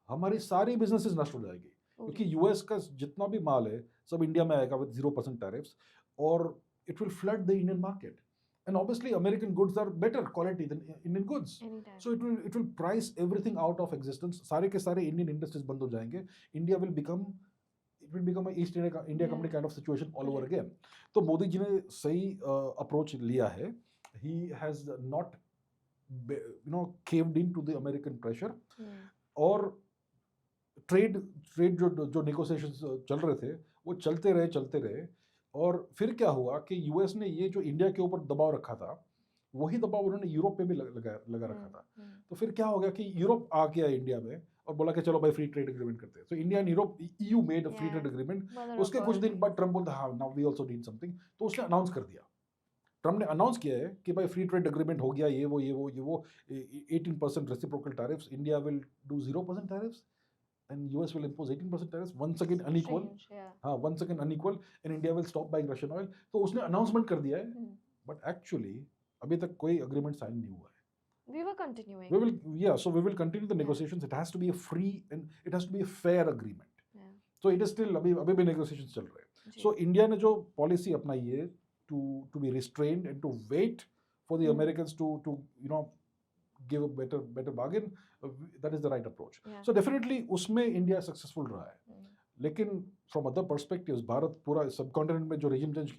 हमारी सारी बिजनेसेस नष्ट हो जाएगी, क्योंकि यूएस का जितना भी माल है सब इंडिया में आएगा विद 0% टैरिफ्स, और it will flood the Indian market. And obviously American goods are better quality than Indian goods. Anytime. So it will price everything out of existence. सारे के सारे Indian industries बंद हो जाएंगे. India will become a East India Company kind of situation all over again. तो मोदी जी ने सही approach लिया है. He has not caved into the American pressure. और ट्रेड जो नेगोशिएशंस चल रहे थे वो चलते रहे, और फिर क्या हुआ कि यूएस ने ये जो इंडिया के ऊपर दबाव रखा था वही दबाव उन्होंने यूरोप पे भी लगा रखा था. तो फिर क्या हो गया कि यूरोप आ गया इंडिया में और बोला कि चलो भाई फ्री ट्रेड एग्रीमेंट करते हैं. तो India and Europe, EU made a free trade agreement. उसके कुछ दिन बाद ट्रम्प बोलता हाँ now we also need something, तो उसने अनाउंस कर दिया. ट्रम्प ने अनाउंस किया है कि भाई फ्री ट्रेड एग्रीमेंट हो गया, ये वो 18% reciprocal tariffs, India will do 0% tariffs and US will impose 18% tariffs, once again unequal. Once again unequal, and India will stop buying Russian oil. तो उसने announcement कर दिया है, but actually अभी तक कोई agreement sign नहीं हुआ है. We were continuing. So we will continue the negotiations. It has to be a free and it has to be a fair agreement. So it is still अभी भी negotiations चल रहे हैं. So India ने जो policy अपनाई है to be restrained and to wait for the Americans to give a better bargain, that is the right approach. So definitely उसमें इंडिया सक्सेसफुल रहा है. लेकिन फ्रॉम अदर पर्सपेक्टिव्स भारत पूरा सबकॉन्टिनेंट में जो रेजिम चेंज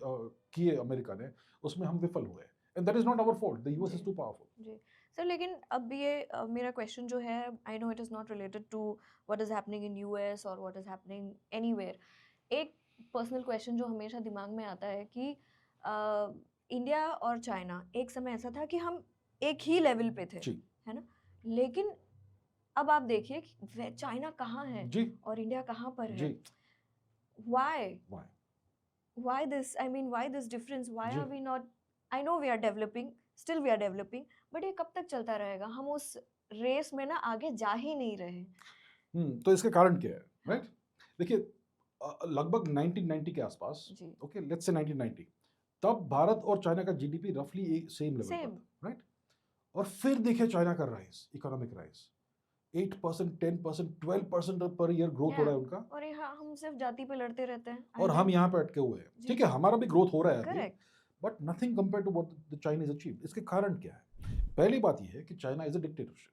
किए अमेरिका ने उसमें हम विफल हुए, and that is not our fault. The US is too powerful. जी सर, लेकिन अब ये मेरा क्वेश्चन जो है, I know it is not related to what is happening in US और व्हाट इज़ हैपनिंग एनीवेयर. एक पर्सनल क्वेश्चन जो हमेशा दिमाग में आता है कि इंडिया और चाइना एक समय ऐसा था कि हम एक ही लेवल पे थे, है ना, लेकिन अब आप देखिए कि चाइना कहाँ है और इंडिया कहाँ पर है. Why this? I mean, why this difference? Why are we not? I know we are developing, still we are developing, but ये कब तक चलता रहेगा? हम उस रेस में ना आगे जा ही नहीं रहे. तो इसका कारण क्या है, राइट? देखिए लगभग 1990 के आसपास, ओके लेट्स से 1990, तब भारत और चाइना का जीडीपी रफली सेम लेवल पर था, राइट? और फिर देखिए चाइना का rise, economic rise 8%, 10%, 12% per year growth हो रहा है उनका, और हम सिर्फ जाति पे लड़ते रहते हैं और हम यहाँ पे अटके हुए हैं. ठीक है, हमारा भी ग्रोथ हो रहा है, but nothing compare to what the Chinese achieved. इसके कारण क्या है? पहली बात ये है कि China is a dictatorship.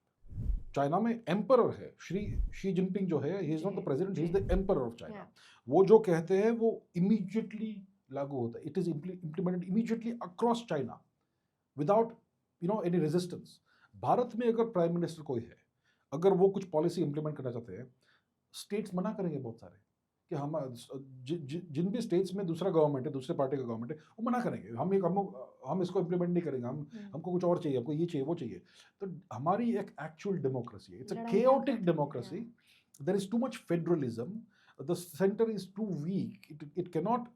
China में एम्परर है, शी जिनपिंग जो है, he is not the president, he is the emperor of China. वो जो कहते हैं वो इमीडिएटली लागू होता है. It is implemented immediately across China without any resistance. Bharat में अगर प्राइम मिनिस्टर कोई है, अगर वो कुछ पॉलिसी इंप्लीमेंट करना चाहते हैं, स्टेट्स मना करेंगे बहुत सारे कि हम जिन भी स्टेट्स में दूसरा गवर्नमेंट है, दूसरे पार्टी का गवर्नमेंट है, वो मना करेंगे, हम इसको इंप्लीमेंट नहीं करेंगे, हमको कुछ और चाहिए, हमको ये चाहिए वो चाहिए. तो हमारी एक एक्चुअल डेमोक्रेसी है, it's a chaotic democracy. There is too much federalism, the centre is too weak, it can not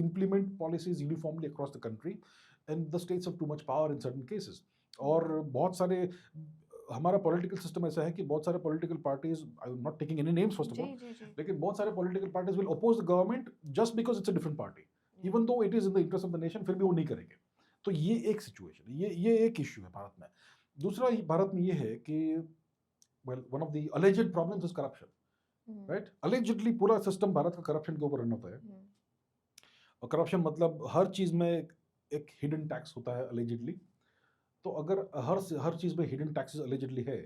implement policies uniformly across the country, and the states have too much power in certain cases. और बहुत सारे हमारा political system ऐसा है कि बहुत सारे political parties, I am not taking any names first of all, लेकिन बहुत सारे political parties will oppose the government just because it's a different party, even though it is in the interest of the nation, फिर भी वो नहीं करेंगे. तो ये एक सिचुएशन है, ये एक इश्यू है भारत में. दूसरा भारत में ये है कि well one of the alleged problems is corruption, right? Allegedly पूरा सिस्टम भारत का करप्शन के ऊपर रन होता है. और करप्शन मतलब हर चीज में एक हिडन टैक्स होता है अलेजेडली. तो अगर हर चीज में हिडन टैक्सेस अलेजेडली है,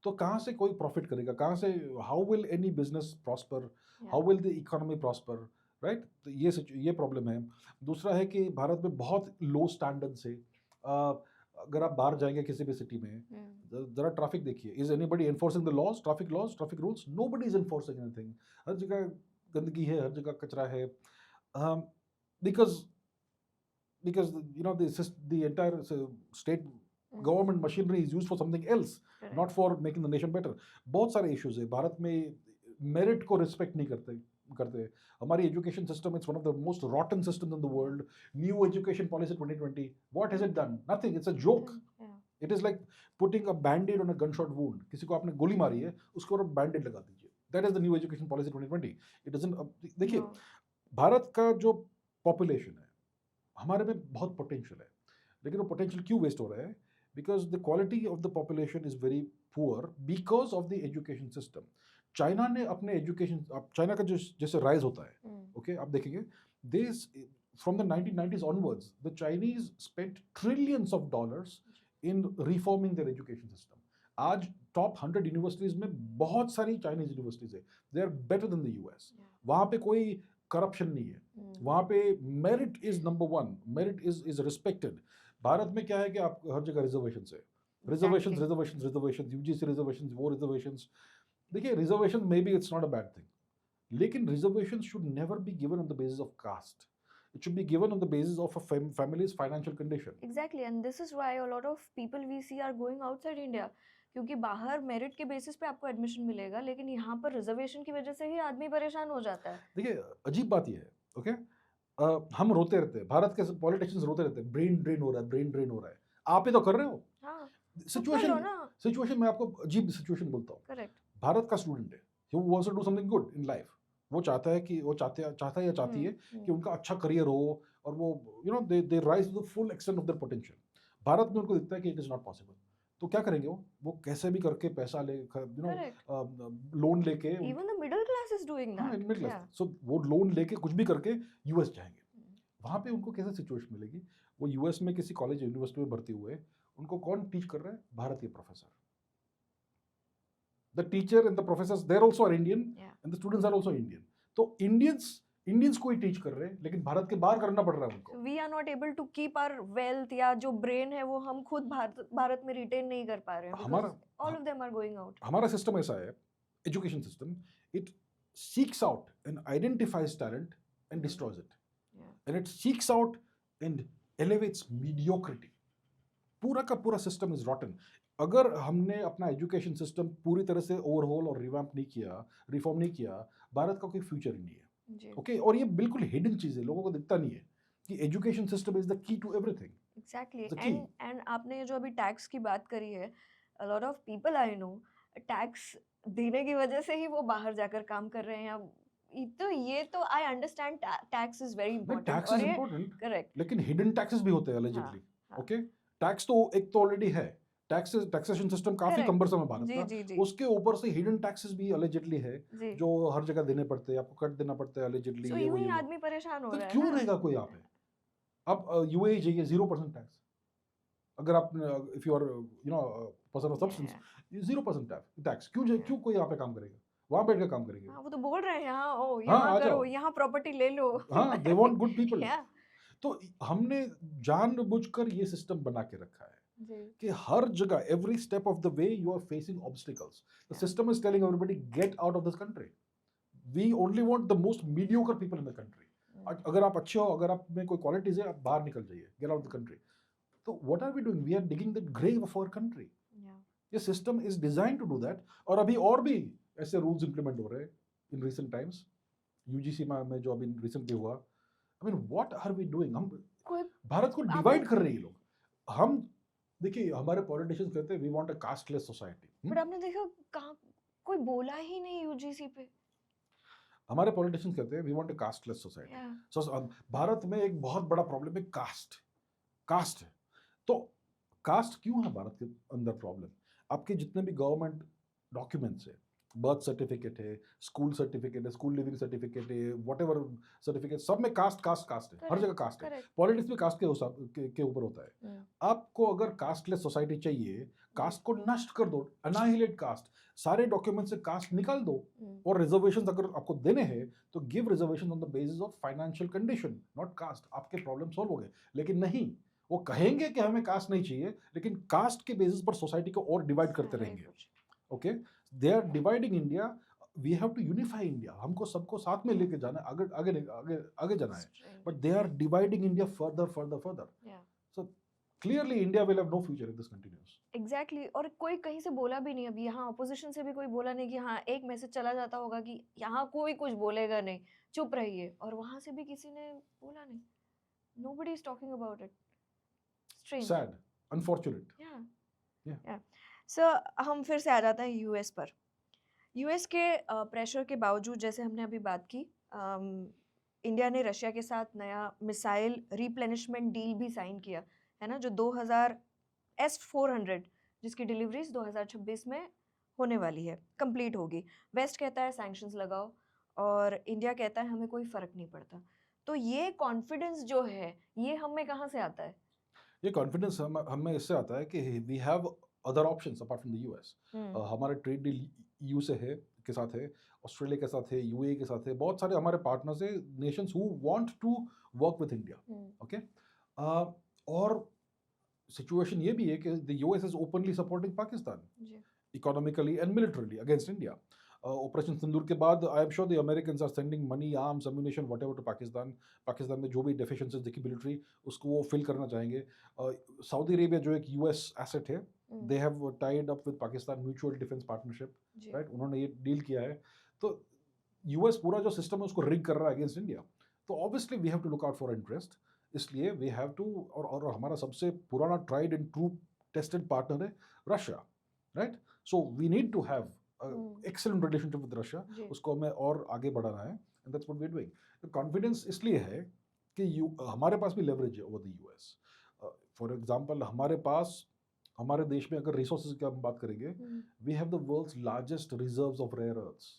तो कहाँ से कोई प्रॉफिट करेगा? कहाँ से, how will any business prosper, how will the economy prosper, right? तो ये प्रॉब्लम है. दूसरा है कि भारत में बहुत लो स्टैंडर्ड्स है. अगर आप बाहर जाएंगे किसी भी सिटी में, जरा ट्रैफिक देखिए, is anybody enforcing the laws, traffic rules? Nobody is enforcing anything. हर जगह गंदगी है, हर जगह कचरा है. Because the entire state government machinery is used for something else, not for making the nation better. बहुत सारे issues है. भारत में merit को respect नहीं करते. हमारी education system, it's one of the most rotten systems in the world. New education policy 2020, what has it done? Nothing. It's a joke. It is like putting a band-aid on a gunshot wound. किसी को आपने गोली मारी है, उसके ऊपर band-aid लगा दीजिए. That is the new education policy 2020. It doesn't. देखिए भारत का जो पॉपुलेशन है, हमारे में बहुत पोटेंशियल है, लेकिन वो पोटेंशियल क्यों वेस्ट हो रहा है? Because the quality of the population is very poor because of the education system. China ने अपने एजुकेशन, चाइना का जो जैसे राइज होता है, ओके, आप देखेंगे this from the 1990s onwards, the Chinese spent trillions of dollars in reforming their education system. आज टॉप 100 यूनिवर्सिटीज में बहुत सारी चाइनीज यूनिवर्सिटीज है, they are better than the US. वहाँ पे कोई करप्शन नहीं है, वहाँ पे merit is number 1, merit is respected. Bharat में क्या है कि आप हर जगह रिजर्वेशन है, रिजर्वेशन, यूजीसी रिजर्वेशन, वो रिजर्वेशन. देखिए reservation maybe it's not a bad thing, लेकिन reservation should never be given on the basis of caste. It should be given on the basis of a family's financial condition. Exactly, and this is why a lot of people we see are going outside India. क्योंकि बाहर merit के basis पे आपको admission मिलेगा, लेकिन यहाँ पर reservation की वजह से ही आदमी परेशान हो जाता है. देखिए अजीब बात ये है, ओके, हम रोते रहते हैं, भारत के पॉलिटिशियंस रोते रहते हैं, ब्रेन ड्रेन हो रहा है. आप ही तो कर रहे हो. हाँ, सिचुएशन मैं आपको अजीब सिचुएशन बोलता हूँ. करेक्ट. भारत का स्टूडेंट है, he wants to do something good in life. वो चाहता है कि वो चाहता है या चाहती है कि उनका अच्छा करियर हो और वो they rise to the full extent of their potential. Bharat में उनको दिखता है कि इट इज नॉट पॉसिबल. तो क्या करेंगे वो कैसे भी करके पैसा ले, लोन लेके. Even the middle class is doing that. Middle class, so वो लोन लेके कुछ भी करके यूएस जाएंगे. वहाँ पे उनको कैसे सिचुएशन मिलेगी? वो यूएस में किसी कॉलेज यूनिवर्सिटी में भर्ती हुए, उनको कौन टीच कर रहा है? भारतीय professor. The teacher and the professors, they also are Indian, and the students are also Indian. तो Indians को ही टीच कर रहे हैं, लेकिन भारत के बाहर करना पड़ रहा है उनको. We are not able to keep our wealth या जो ब्रेन है वो हम खुद भारत में रिटेन नहीं कर पा रहे हैं. हमारा all of them are going out. हमारा सिस्टम ऐसा है, education system, it seeks out and identifies talent and destroys it. And it seeks out and elevates mediocrity. पूरा का पूरा सिस्टम इज रॉटन. अगर हमने अपना एजुकेशन सिस्टम पूरी तरह से ओवरहॉल और रिवैम्प नहीं किया, रिफॉर्म नहीं किया, भारत का कोई फ्यूचर ही नहीं है. ओके, और ये बिल्कुल हिडन चीज है, लोगों को दिखता नहीं है कि education system is the key to everything. Exactly. And आपने जो अभी टैक्स की बात करी है, a lot of people I know tax देने की वजह से ही वो बाहर जाकर काम कर रहे हैं. तो ये तो I understand tax is very important. Tax is important, correct, लेकिन हिडन टैक्सेस भी होते हैं allegedly. ओके, टैक्स तो एक तो ऑलरेडी है, टैक्सेशन सिस्टम काफी कमबरसम है भारत का. उसके ऊपर से हिडन टैक्सेस भी allegedly है, जो हर जगह देने पड़ते हैं, आपको कट देना पड़ता है allegedly. यूं ही आदमी परेशान हो रहा है. क्यों रहेगा कोई यहाँ पे? अब यूएई जाइए, 0% टैक्स. अगर आप if you are person of substance, 0% tax. क्यों कोई यहाँ पे काम करेगा? वहाँ बैठ के काम करेंगे. वो तो बोल रहे हैं यहाँ करो, यहाँ प्रॉपर्टी ले लो. हाँ, दे वांट गुड पीपल. तो हमने जानबूझकर ये सिस्टम बना के रखा है कि हर जगह, every step of the way you are facing obstacles. The system is telling everybody get out of this country. We only want the most mediocre people in the country. अगर आप अच्छे हो, अगर आप में कोई क्वालिटीज है, आप बाहर निकल जाइए, get out of the country. तो what are we doing? We are digging the grave of our country. ये system is designed to do that. और अभी और भी ऐसे rules implement हो रहे हैं in recent times. UGC में जो अभी recently हुआ, I mean what are we doing? हम भारत को डिवाइड कर रहे हैं लोग. हम देखिए, हमारे पॉलिटिशियंस कहते हैं we want a casteless society. But आपने देखा कहाँ कोई बोला ही नहीं यूजीसी पे. हमारे पॉलिटिशियंस कहते हैं we want a casteless society. So Bharat में एक बहुत बड़ा प्रॉब्लम है कास्ट है. तो कास्ट क्यों है भारत के अंदर प्रॉब्लम? आपके जितने भी गवर्नमेंट डॉक्यूमेंट्स है, बर्थ सर्टिफिकेट है, स्कूल सर्टिफिकेट है, स्कूल लिविंग सर्टिफिकेट है, व्हाटएवर सर्टिफिकेट, सब में कास्ट है. हर जगह कास्ट है. पॉलिटिक्स में कास्ट के ऊपर होता है. आपको अगर कास्टलेस सोसाइटी चाहिए, कास्ट को नष्ट कर दो, अनाहिलेट कास्ट. सारे डॉक्यूमेंट से कास्ट निकाल दो. और रिजर्वेशन अगर आपको देने हैं तो give reservation on the basis of financial condition, not caste. आपके प्रॉब्लम सॉल्व हो गए. लेकिन नहीं, वो कहेंगे कि हमें कास्ट नहीं चाहिए, लेकिन कास्ट के बेसिस पर सोसाइटी को और डिवाइड करते रहेंगे. Okay, they are dividing India. We have to unify India. हमको सबको साथ में लेके जाना है, आगे जाना है. But they are dividing India further. So clearly India will have no future if this continues. Exactly. और कोई कहीं से बोला भी नहीं अभी, यहाँ ऑपोजिशन से भी कोई बोला नहीं कि हाँ एक मैसेज चला जाता होगा कि यहाँ कोई कुछ बोलेगा नहीं, चुप रहिए. और वहाँ से भी किसी ने बोला नहीं. Nobody is talking about it. Strange. Sad, unfortunate. Yeah. So हम फिर से आ जाते हैं यूएस पर. यूएस के प्रेशर के बावजूद, जैसे हमने अभी बात की, इंडिया ने रशिया के साथ नया मिसाइल रिप्लेनिशमेंट डील भी साइन किया है ना, जो 2000 S-400 जिसकी डिलीवरीज 2026 में होने वाली है, कंप्लीट होगी। वेस्ट कहता है सैंक्शंस लगाओ और इंडिया कहता है हमें कोई फर्क नहीं पड़ता। तो ये कॉन्फिडेंस जो है ये हमें कहाँ से आता है? ये कॉन्फिडेंस हमें इससे आता है कि we have other options apart from the US. हमारा ट्रेड डील यू से है के साथ है, ऑस्ट्रेलिया के साथ है, यूएई के साथ है, बहुत सारे हमारे पार्टनर्स है, nations who want to work with India. Okay, और सिचुएशन ये भी है कि the US is openly supporting Pakistan economically and militarily against India. Operation Sindoor के बाद I am sure the Americans are sending money, arms, ammunition, whatever to Pakistan. Pakistan में जो भी डेफिशिएंसीज दिखी मिलिट्री, उसको वो फिल करना चाहेंगे। सऊदी अरेबिया जो एक यूएस एसेट है, they have tied up with Pakistan mutual defence partnership, right, उन्होंने ये डील किया है। तो यूएस पूरा जो सिस्टम है उसको रिग कर रहा है अगेंस्ट इंडिया। तो obviously we have to look out for interest, इसलिए वी हैव टू, और हमारा सबसे पुराना tried and true tested partner है Russia, right. So we need to have excellent relationship with Russia, उसको हमें और आगे बढ़ाना है, and that's what we're doing. The confidence इसलिए है कि हमारे पास भी leverage है over the US. For example, हमारे पास, हमारे देश में अगर resources की हम बात करेंगे, we have the world's largest reserves of rare earths.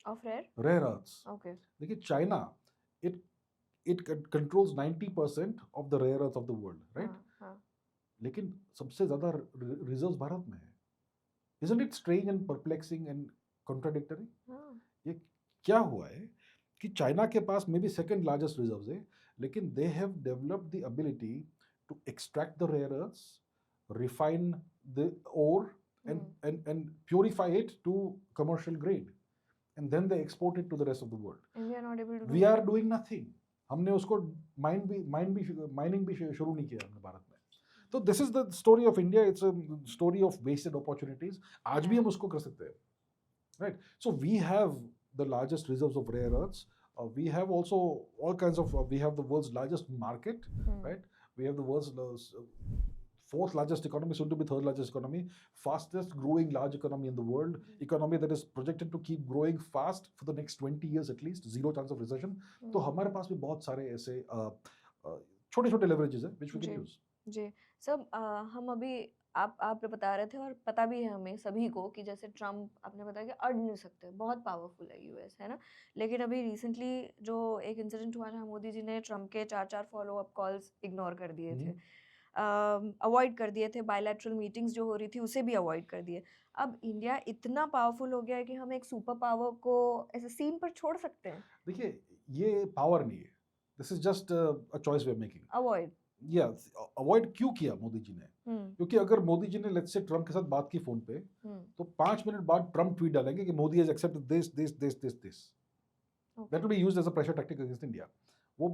Of rare? Rare earths. Okay. देखिए China, it controls 90% of the rare earths of the world, right? लेकिन सबसे ज़्यादा reserves भारत में है। Isn't it strange and perplexing and contradictory? ये क्या हुआ है कि चाइना के पास may be second largest reserves है, लेकिन they have developed the ability to extract the rare earths, refine the ore and purify it to commercial grade, and then they export it to the rest of the world. And we are not able to do we are doing nothing. हमने उसको mining भी शुरू नहीं किया हमने भारत में। तो this is the story of India, it's a story of wasted opportunities. आज भी हम उसको कर सकते हैं, right. So we have the largest reserves of rare earths, we have also all kinds of, we have the world's largest market, right, we have the world's fourth largest economy, soon to be third largest economy, fastest growing large economy in the world, economy that is projected to keep growing fast for the next 20 years at least, zero chance of recession. तो हमारे पास भी बहुत सारे ऐसे छोटे-छोटे leverages हैं which we can use. जी सब हम अभी आप बता रहे थे और पता भी है हमें सभी को कि जैसे ट्रम्प, आपने बताया कि अड़ नहीं सकते, बहुत पावरफुल है यूएस, है ना। लेकिन अभी रिसेंटली जो एक इंसिडेंट हुआ था, मोदी जी ने ट्रम्प के 4 फॉलो अप कॉल्स इग्नोर कर दिए थे, अवॉइड कर दिए थे, बायलैटरल मीटिंग्स जो हो रही थी उसे भी अवॉइड कर दिए। अब इंडिया इतना पावरफुल हो गया है कि हम एक सुपर पावर को ऐसे सीन पर छोड़ सकते हैं। देखिए ये पावर नहीं है, this is just a choice we are making. Avoid, avoid क्यों किया मोदी जी ने? क्योंकि अगर मोदी जी ने लेट्स से ट्रम्प के साथ बात की फोन पे, तो 5 मिनट बाद ट्रम्प ट्वीट डालेंगे कि Modi has accepted this this this this this, that will be used as a pressure tactic against India. वो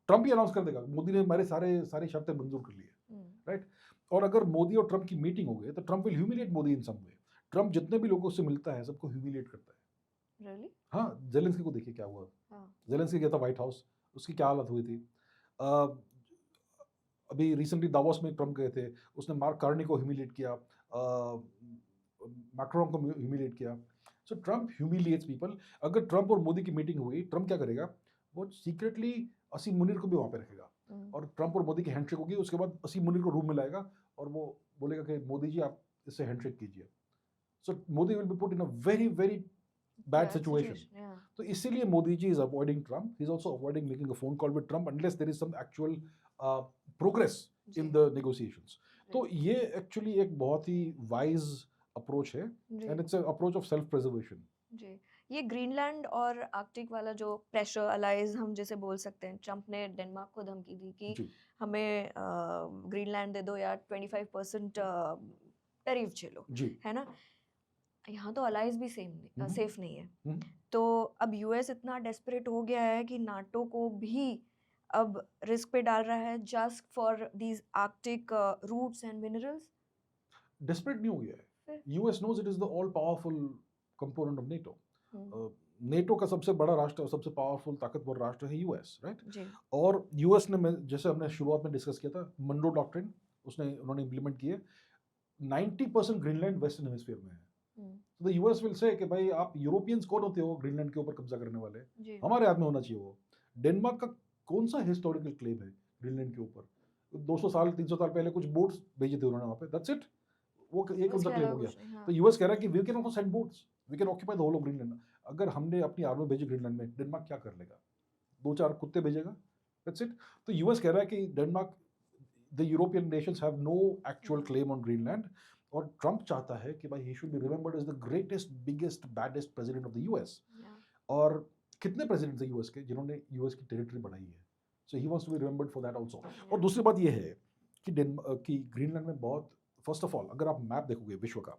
ट्रम्प ही अनाउंस कर देगा मोदी ने हमारे सारी शर्तें मंजूर कर ली है, राइट। और अगर मोदी और ट्रम्प की मीटिंग हो गई तो Trump will humiliate Modi in some way. Trump जितने भी लोगों से मिलता है सबको ह्यूमिलिएट करता है। रियली? हाँ, जेलेंस्की को देखिए क्या हुआ। जेलेंस्की गया था व्हाइट हाउस, उसकी क्या हालत हुई थी। अभी रिसेंटली दावोस में ट्रम्प गए थे, उसने मार्क कार्नी को ह्यूमिलिएट किया, मैक्रोन को ह्यूमिलिएट किया। सो ट्रम्प ह्यूमिलिएट्स पीपल। अगर ट्रम्प और मोदी की मीटिंग हुई, ट्रम्प क्या करेगा, वो सीक्रेटली असीम मुनीर को भी वहाँ पे रखेगा और ट्रम्प और मोदी की हैंडशेक होगी। उसके बाद असीम मुनीर को रूम में लाएगा और वो बोलेगा कि मोदी जी आप इससे हैंडशेक कीजिए। So Modi will be put in a very very bad situation. तो इसीलिए Modi ji is avoiding Trump, he is also avoiding making a phone call with Trump unless there is some actual progress in the negotiations. तो ये actually एक बहुत ही वाइज approach है and it's a approach of self preservation. जी, ये Greenland और आर्कटिक वाला जो प्रेशर अलाइज हम जैसे बोल सकते हैं, ट्रम्प ने डेनमार्क को धमकी दी कि हमें ग्रीनलैंड दे दो या 25% टैरिफ झेलो, है ना। यहाँ तो अलाइज भी सेफ नहीं है। तो अब यूएस इतना डेस्परेट हो गया है कि नाटो को भी अब रिस्क पे डाल रहा है just for these Arctic routes and minerals. Desperate नहीं हो गया है, US knows it is the all powerful component of NATO. NATO का सबसे बड़ा राष्ट्र और सबसे पावरफुल ताकतवर राष्ट्र है यूएस, राइट। और यूएस ने, जैसे हमने शुरुआत में डिस्कस किया था, मनरो डॉक्ट्रिन उन्होंने इंप्लीमेंट किए। 90% ग्रीनलैंड वेस्टर्न हेमिस्फीयर में है। तो द यूएस विल से कि भाई आप यूरोपियंस कौन होते हो ग्रीनलैंड के ऊपर कब्जा करने वाले, हमारे हाथ में होना चाहिए वो, डेनमार्क का कौन सा हिस्टोरिकल क्लेम है ग्रीनलैंड के ऊपर? 200 साल 300 साल पहले कुछ बोट्स भेजे थे उन्होंने वहाँ पे, दैट्स इट। वो एक उनका क्लेम हो गया। तो यूएस कह रहा है कि we can also send boats, we can occupy the whole of Greenland. अगर हमने अपनी आर्मी भेजी ग्रीनलैंड में, डेनमार्क क्या कर लेगा? 2-4 कुत्ते भेजेगा, दैट्स इट। तो यूएस कह रहा है कि Denmark, the European nations have no actual claim on Greenland, और ट्रम्प चाहता है कि भाई he should be remembered as the greatest, biggest, baddest president of the US. और कितने प्रेसिडेंट थे यूएस के जिन्होंने यूएस की टेरिटरी बढ़ाई है? So he wants to be remembered for that also. और दूसरी बात ये है कि ग्रीनलैंड में बहुत, फर्स्ट ऑफ ऑल अगर आप मैप देखोगे विश्व का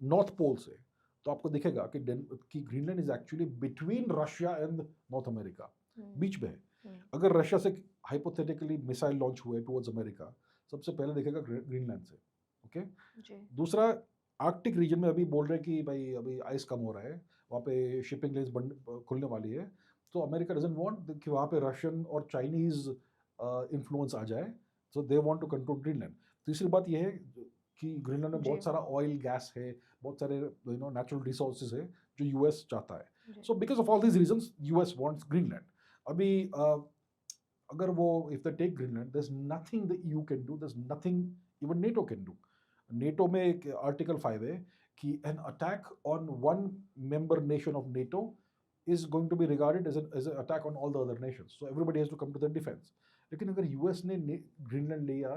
नॉर्थ पोल से, तो आपको दिखेगा कि Greenland is actually between Russia and North America, बीच में है। अगर रशिया से हाइपोथेटिकली मिसाइल लॉन्च हुए टुवर्ड्स अमेरिका, सबसे पहले दिखेगा ग्रीनलैंड से, ओके। दूसरा, आर्कटिक रीजन में अभी बोल रहे हैं कि भाई अभी आइस कम हो रहा है, वहाँ पे शिपिंग लेन्स खुलने वाली है, तो अमेरिका डजंट वांट कि वहाँ पे रशियन और चाइनीज इन्फ्लुएंस आ जाए, so they want to control Greenland. तीसरी बात यह है कि ग्रीनलैंड में बहुत सारा ऑयल गैस है, बहुत सारे नेचुरल रिसोर्सेज है जो यूएस चाहता है। So because of all these reasons US wants Greenland. अभी अगर वो if they take Greenland, there is nothing the EU can do, there is nothing even NATO can do. NATO में एक article 5 है कि an attack on one member nation of NATO is going to be regarded as an attack on all the other nations. So everybody has to come to their defense. लेकिन अगर US ने Greenland लिया,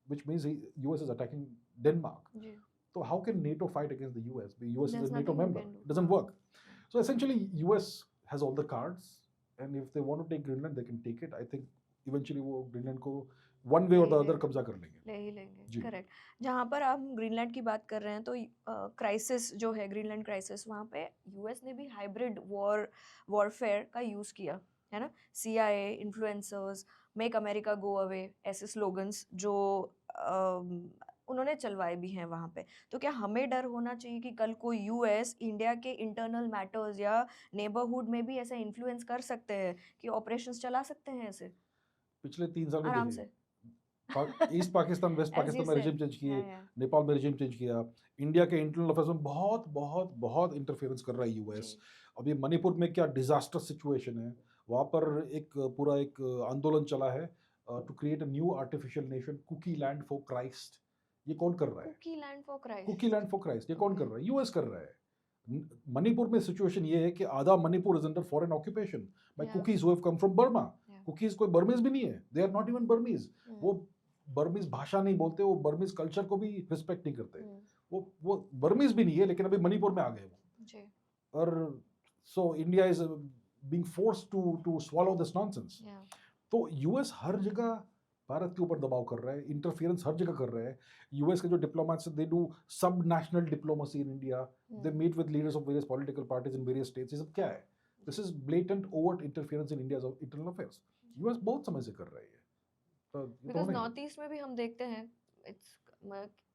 which means US is attacking Denmark. So how can NATO fight against the US? The US is a NATO member. It doesn't work. So essentially, US has all the cards, and if they want to take Greenland, they can take it. I think eventually वो Greenland को one way or the other कब्जा कर लेंगे, ले ही लेंगे। Correct. जहाँ पर हम ग्रीनलैंड की बात कर रहे हैं, तो क्राइसिस जो है, ग्रीनलैंड क्राइसिस, वहाँ पे यूएस ने भी हाइब्रिड वॉरफेयर का यूज़ किया है ना। CIA, influencers, make America go away, ऐसे स्लोगन्स जो उन्होंने चलवाए भी हैं वहाँ पे। तो क्या हमें डर होना चाहिए कि कल को यूएस इंडिया के इंटरनल मैटर्स या नेबरहुड में भी ऐसा इन्फ्लुएंस कर सकते हैं कि ऑपरेशंस चला सकते हैं ऐसे? पिछले 3 साल में आराम से ईस्ट पाकिस्तान, वेस्ट पाकिस्तान में रेजिम चेंज किए, नेपाल में रेजिम चेंज किया, इंडिया के इंटरनल अफेयर्स में बहुत बहुत बहुत इंटरफेरेंस कर रहा है यूएस। अभी मणिपुर में क्या डिजास्टर सिचुएशन है, वहाँ पर पूरा एक आंदोलन चला है to create a new artificial nation, Kuki land for Christ. ये कौन कर रहा है? कुकी लैंड फॉर क्राइस्ट ये कौन कर रहा है? यूएस कर रहा है। मणिपुर में सिचुएशन ये है कि आधा Manipur is under foreign occupation by Kukis who have come from Burma. Kukis कोई बर्मीज भी नहीं है, they are not even Burmese. वो बर्मीज भाषा नहीं बोलते, वो बर्मीज कल्चर को भी रिस्पेक्ट नहीं करते, वो बर्मीज भी नहीं है, लेकिन अभी मणिपुर में आ गए वो। और so India is being forced to swallow this nonsense. तो यूएस हर जगह भारत के ऊपर दबाव कर रहा है, इंटरफियरेंस हर जगह कर रहा है। यूएस के जो diplomats, they do subnational diplomacy in India, they meet with leaders of various political parties in various states. ये सब क्या है? This is blatant overt interference in India's internal affairs. US बहुत समय से कर रहा है ये। बिकॉज नॉर्थ ईस्ट में भी हम देखते हैं इट्स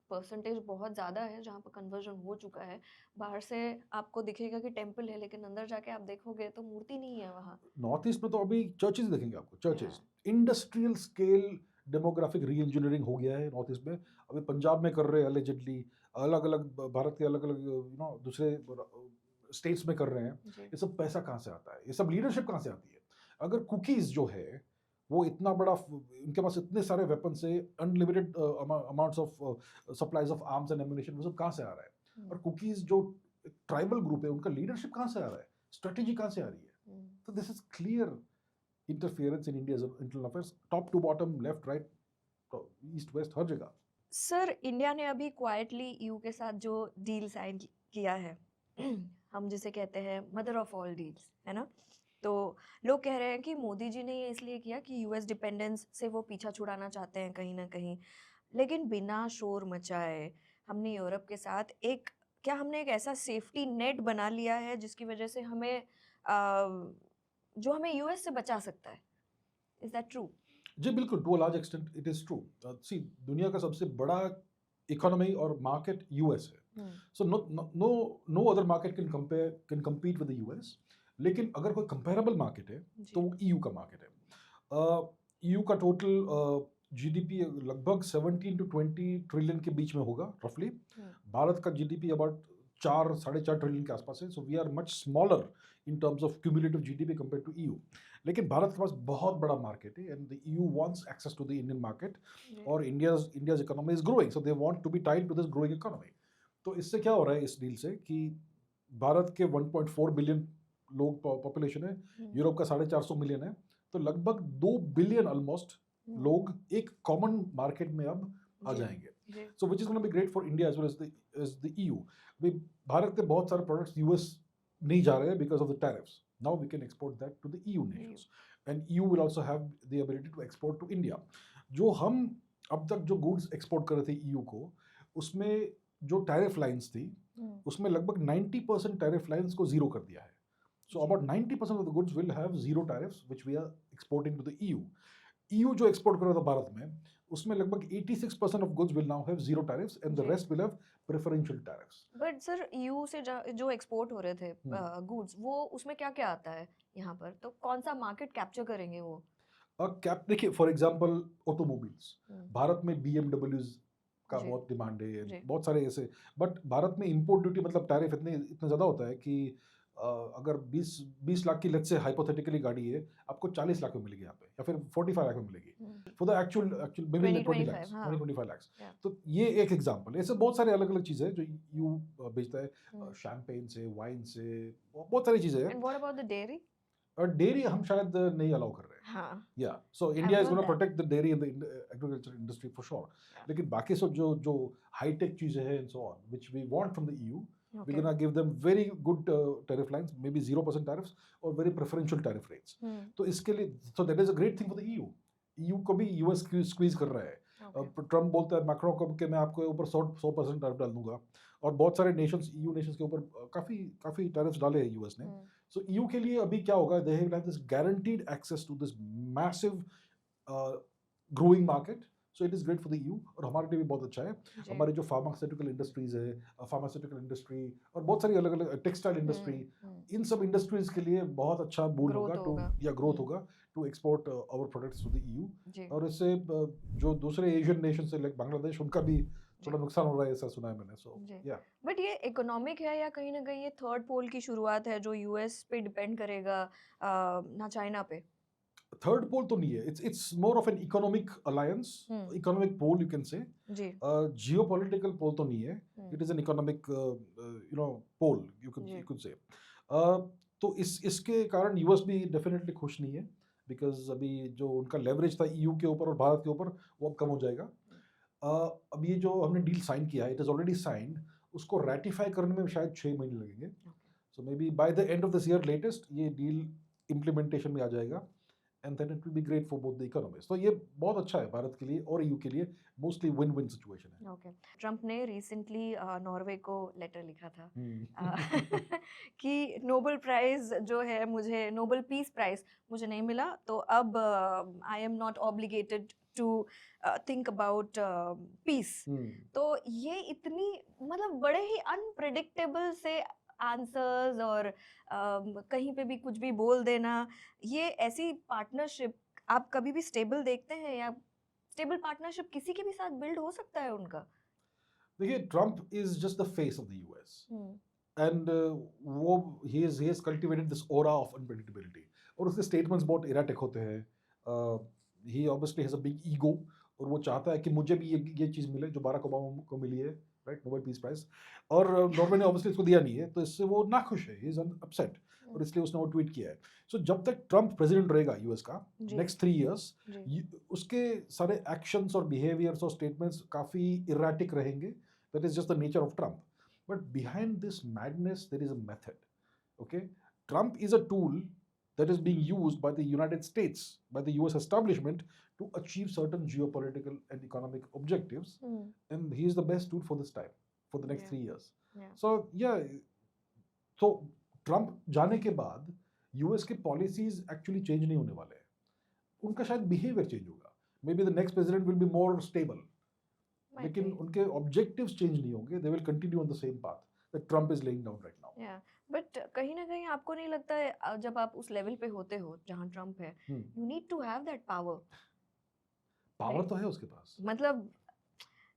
परसेंटेज बहुत ज़्यादा है जहाँ पर कन्वर्जन हो चुका है। बाहर से आपको दिखेगा कि टेम्पल है, लेकिन अंदर जाके आप देखोगे तो मूर्ति नहीं है वहाँ। नॉर्थ ईस्ट में तो अभी चर्चेज दिखेंगे आपको, चर्चेज। इंडस्ट्रियल स्केल डेमोग्राफिक री इंजीनियरिंग हो गया है नॉर्थ ईस्ट में। अभी पंजाब में कर रहे हैं एलिजिडली, अलग अलग भारत के अलग अलग दूसरे स्टेट्स में कर रहे हैं। ये सब पैसा कहाँ से आता है? ये सब लीडरशिप कहाँ से आती है? अगर कुकीज जो है वो इतना बड़ा, उनके पास इतने सारे वेपन्स है, unlimited amounts of supplies of arms and ammunition, वो सब कहाँ से आ रहा है? और कुकीज जो ट्राइबल ग्रुप है, उनका लीडरशिप कहाँ से आ रहा है? स्ट्रेटेजी कहाँ से आ रही है? तो this is clear interference in India's internal affairs, top to bottom, left right, east west, हर जगह। सर, इंडिया ने अभी क्वाइटली ईयू के साथ जो डील साइन किया है, हम जिसे कहते हैं मदर ऑफ ऑल डील्स, है ना, तो लोग कह रहे हैं कि मोदी जी ने ये इसलिए किया कि यूएस डिपेंडेंस से वो पीछा छुड़ाना चाहते हैं कहीं ना कहीं। लेकिन बिना शोर मचाए हमने यूरोप के साथ हमने एक ऐसा सेफ्टी नेट बना लिया है जिसकी वजह से हमें जो हमें यूएस से बचा सकता है? Is that true? जी बिल्कुल, to a large extent it is true. See, दुनिया का सबसे बड़ा इकोनॉमी और मार्केट यूएस है। So no other market can compete with the US। लेकिन अगर कोई कंपेरेबल मार्केट है तो वो ईयू का मार्केट है। ईयू का टोटल जीडीपी लगभग 17 to 20 ट्रिलियन के बीच में होगा रफली। भारत का जीडीपी अबाउट 4-4.5 ट्रिलियन के आसपास है, so we are much smaller in terms of cumulative GDP compare to EU. लेकिन भारत के पास बहुत बड़ा मार्केट है and the EU wants access to the Indian market, और India's economy is growing, so they want to be tied to this growing economy. तो इससे क्या हो रहा है इस डील से कि भारत के 1.4 बिलियन लोग पॉपुलेशन है, यूरोप का 450 मिलियन है, तो लगभग 2 बिलियन ऑलमोस्ट लोग एक कॉमन मार्केट में अब आ जाएंगे। So which is gonna be great for India as well as the EU. Bharat के बहुत सारे प्रोडक्ट्स यूएस नहीं जा रहे हैं because of the tariffs. Now we can export that to the EU nations and EU will also have the ability to export to India. जो हम अब तक जो गुड्स एक्सपोर्ट कर रहे थे ईयू को, उसमें जो टैरिफ लाइंस थी उसमें लगभग 90% टैरिफ लाइंस को जीरो कर दिया है। So about 90% of the goods will have zero tariffs, which we are exporting to the EU. EU जो export कर रहा था भारत में, उसमें लगभग 86% of goods will now have zero tariffs, and the rest will have preferential tariffs. But sir, EU से जो export हो रहे थे goods, वो उसमें क्या क्या आता है यहाँ पर? तो कौन सा market capture करेंगे वो? देखिए, for example, automobiles. भारत में BMWs का बहुत डिमांड है, बहुत सारे ऐसे, बट भारत में इम्पोर्ट ड्यूटी मतलब टैरिफ इतने ज़्यादा होता है कि अगर 20 लाख की लेट्स से हाइपोथेटिकली गाड़ी है, आपको 40 लाख में मिलेगी यहाँ पे, या फिर 45 लाख में मिलेगी for the actual may be 20-25 lakh. तो ये एक एग्जांपल है। ऐसे बहुत सारे अलग अलग चीज़ें हैं जो यू बेचता है, शैंपेन से, वाइन से, बहुत सारी चीज़ें हैं। And what about the dairy? और डेयरी हम शायद नहीं अलाउ कर रहे हैं। या so India is gonna protect the dairy and the agriculture industry for sure. लेकिन बाकी सब जो हाईटेक चीज़ें हैं and so on which we want from the EU, we're going to give them very good tariff lines, maybe 0% tariffs or very preferential tariff rates. तो इसके लिए, so that is a great thing for the EU. EU को भी US squeeze कर रहा है। Trump बोलता है मैक्रो को कि मैं आपके ऊपर 100% टैरिफ डाल दूंगा, और बहुत सारे नेशंस, EU नेशंस के ऊपर काफी टैरिफ्स डाले हैं यूएस ने। सो EU के लिए अभी क्या होगा, they will have this guaranteed access to this massive growing market. So it is great for the EU, और हमारे लिए भी बहुत अच्छा है। हमारे जो फार्मास्यूटिकल इंडस्ट्रीज है, फार्मास्यूटिकल इंडस्ट्री और बहुत सारी अलग अलग टेक्सटाइल इंडस्ट्री, इन सब इंडस्ट्रीज के लिए बहुत अच्छा बून होगा ग्रोथ होगा to export our products to the EU। और इससे जो दूसरे एशियन नेशन से लाइक बांग्लादेश, उनका भी थोड़ा नुकसान हो रहा है, ऐसा सुना है मैंने। सो या बट ये इकोनॉमिक है या कहीं ना कहीं ये थर्ड पोल की शुरुआत है जो यूएस पे डिपेंड करेगा ना चाइना पे? थर्ड पोल तो नहीं है, it's more of an economic alliance, economic pole you can say. Geopolitical pole तो नहीं है, it is an economic pole you could say. तो इसके कारण यूएस भी डेफिनेटली खुश नहीं है, बिकॉज अभी जो उनका लेवरेज था ईयू के ऊपर और भारत के ऊपर, वो अब कम हो जाएगा। अब ये जो हमने डील साइन किया है, इट इज ऑलरेडी साइंड, उसको रेटिफाई करने में शायद 6 महीने लगेंगे। So may be by the end of this year latest ये डील इम्प्लीमेंटेशन में आ जाएगा, and then it will be great for both the economies. तो ये बहुत अच्छा है भारत के लिए और EU के लिए, mostly win-win situation है। Okay. ट्रम्प ने रिसेंटली नॉर्वे को लेटर लिखा था कि नोबेल प्राइज जो है, मुझे नोबेल पीस प्राइज मुझे नहीं मिला, तो अब I am not obligated to think about peace. तो ये इतनी मतलब बड़े ही अनप्रेडिक्टेबल से आंसर्स और कहीं पे भी कुछ भी बोल देना, ये ऐसी पार्टनरशिप आप कभी भी स्टेबल देखते हैं, या स्टेबल पार्टनरशिप किसी के भी साथ बिल्ड हो सकता है उनका? देखिए, Trump is just the face of the US and वो he has cultivated this aura of unpredictability, और उसके स्टेटमेंट्स बहुत इराटिक होते हैं। He obviously has a big ego, और वो चाहता है कि मुझे भी ये चीज़ मिले जो बाराक ओबामा को मिली है, राइट, नोबेल पीस प्राइज, और नॉर्वे ने ऑब्वियसली इसको दिया नहीं है, तो इससे वो नाखुश है, ही इज अपसेट, और इसलिए उसने वो ट्वीट किया है। सो जब तक ट्रम्प प्रेसिडेंट रहेगा यूएस का नेक्स्ट 3 इयर्स, उसके सारे एक्शंस और बिहेवियर्स और स्टेटमेंट्स काफ़ी इराटिक रहेंगे। That is just the nature of Trump, but behind this madness there is a method. Okay, Trump is a tool that is being used by the United States, by the US establishment, to achieve certain geopolitical and economic objectives, and he is the best tool for this time, for the next 3 years. So so Trump जाने के बाद US के policies actually change नहीं होने वाले हैं, उनका शायद behavior change होगा, maybe the next president will be more stable, लेकिन उनके objectives change नहीं होंगे, they will continue on the same path that Trump is laying down right now. But कहीं ना कहीं आपको नहीं लगता है जब आप उस लेवल पे होते हो जहाँ ट्रम्प है, you need to have that power? Power तो है उसके पास, मतलब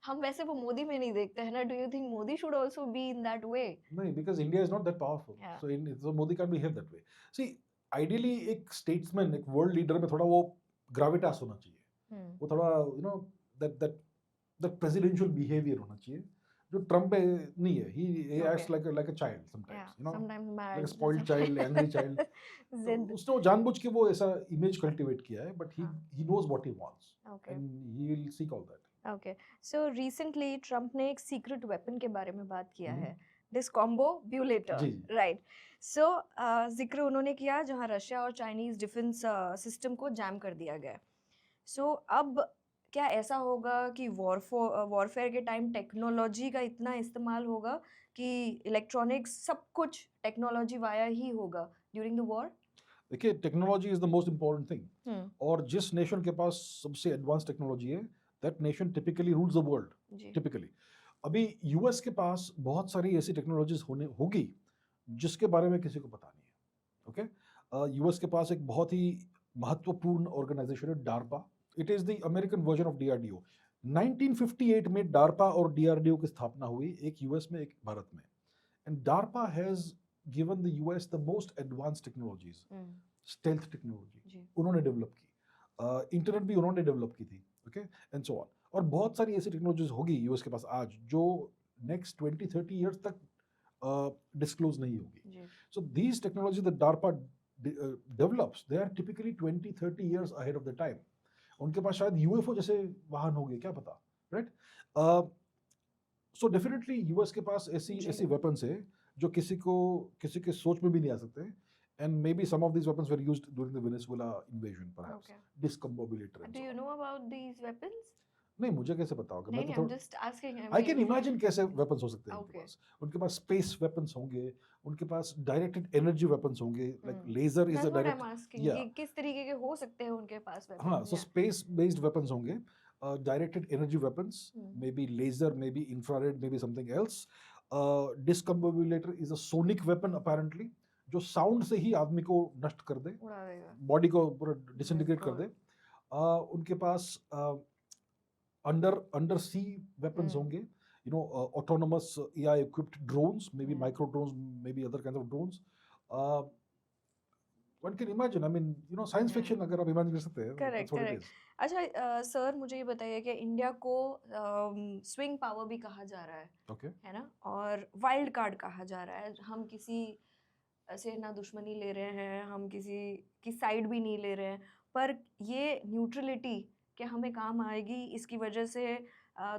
हम वैसे वो मोदी में नहीं देखते हैं ना. Do you think Modi should also be in that way? नहीं, because India is not that powerful. Yeah. So Modi can't behave that way. See, ideally एक statesman, एक world leader में थोड़ा वो gravitas होना चाहिए. वो थोड़ा that presidential behavior होना चाहिए. जो ट्रम्प नहीं है. He acts like a child sometimes. Yeah, You know, sometimes mad. like a spoiled child, angry child. Zid. उसने वो जानबूझ के वो ऐसा image cultivate किया है, but he knows what he wants. Okay. And he will seek all that. Okay. So recently Trump ने एक सीक्रेट वेपन के बारे में बात किया है. डिस्कॉम्बोब्यूलेटर. जी. राइट. सो जिक्र उन्होंने किया जहां रशिया और चाइनीज डिफेंस सिस्टम को जैम कर दिया गया. सो अब क्या ऐसा होगा कि वॉरफेयर के टाइम टेक्नोलॉजी का इतना इस्तेमाल होगा कि इलेक्ट्रॉनिक्स सब कुछ टेक्नोलॉजी वाया ही होगा ड्यूरिंग द वॉर? देखिए, technology is the most important thing. और जिस नेशन के पास सबसे एडवांस टेक्नोलॉजी है, that nation typically rules the world. Typically अभी यूएस के पास बहुत सारी ऐसी टेक्नोलॉजीज होगी जिसके बारे में किसी को पता नहीं है. ओके. यूएस के पास एक बहुत ही महत्वपूर्ण ऑर्गेनाइजेशन है, DARPA. It is the American version of DRDO. 1958 में डार्पा और डीआरडीओ की स्थापना हुई, एक यूएस में एक भारत में. And DARPA has given the US the most advance technologies. Stealth technology उन्होंने डेवलप की. इंटरनेट भी उन्होंने डेवलप की थी. ओके. And so on. और बहुत सारी ऐसी टेक्नोलॉजीज होगी यूएस के पास आज जो नेक्स्ट 20-30 ईयर्स तक डिस्क्लोज नहीं होगी. So these technology that DARPA develops, they are typically 20-30 years ahead of the time. उनके पास शायद यूएफओ जैसे वाहन होंगे, क्या पता. राइट. सो डेफिनेटली यूएस के पास ऐसी वेपन्स है जो किसी के सोच में भी नहीं आ सकते. And maybe some of these weapons were used during the Venezuela invasion, perhaps. Okay. Discombobulator. Do you know about these weapons? नहीं, मुझे कैसे पता होगा? नहीं, I'm just asking. I can imagine कैसे weapons हो सकते हैं उनके पास. उनके पास space weapons होंगे, उनके पास directed energy weapons होंगे, like laser is a direct. That's what I'm asking. कि किस तरीके के हो सकते हैं उनके पास weapons? हाँ, so space based weapons होंगे, directed energy weapons, maybe laser, maybe infrared, maybe something else. Discombobulator is a sonic weapon apparently, जो साउंड से ही आदमी को नष्ट कर दे, बॉडी को पूरा डिसइंटीग्रेट कर दे. उनके पास अंडर सी वेपन्स होंगे, you know, autonomous AI equipped drones, may be micro drones, may be other kinds of drones. One can imagine, I mean, you know, science fiction अगर आप इमेजिन कर सकते हैं. करेक्ट. अच्छा सर, मुझे ये बताइए कि इंडिया को स्विंग पावर भी कहा जा रहा है. ओके. है ना, और वाइल्ड कार्ड कहा जा रहा है. हम किसी ऐसे ना दुश्मनी ले रहे हैं, हम किसी की साइड भी नहीं ले रहे हैं, पर ये न्यूट्रलिटी क्या हमें काम आएगी? इसकी वजह से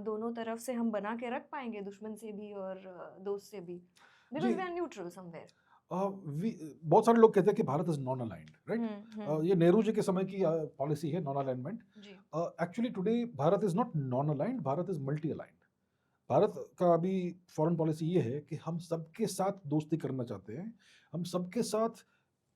दोनों तरफ से हम बना के रख पाएंगे, दुश्मन से भी और दोस्त से भी, because we are neutral somewhere. बहुत सारे लोग कहते हैं कि Bharat is non aligned, right. ये नेहरू जी के समय की पॉलिसी है, non alignment. Actually today Bharat is not non aligned, Bharat is multi aligned. Bharat का अभी फॉरेन पॉलिसी ये है कि हम सबके साथ दोस्ती करना चाहते हैं, हम सबके साथ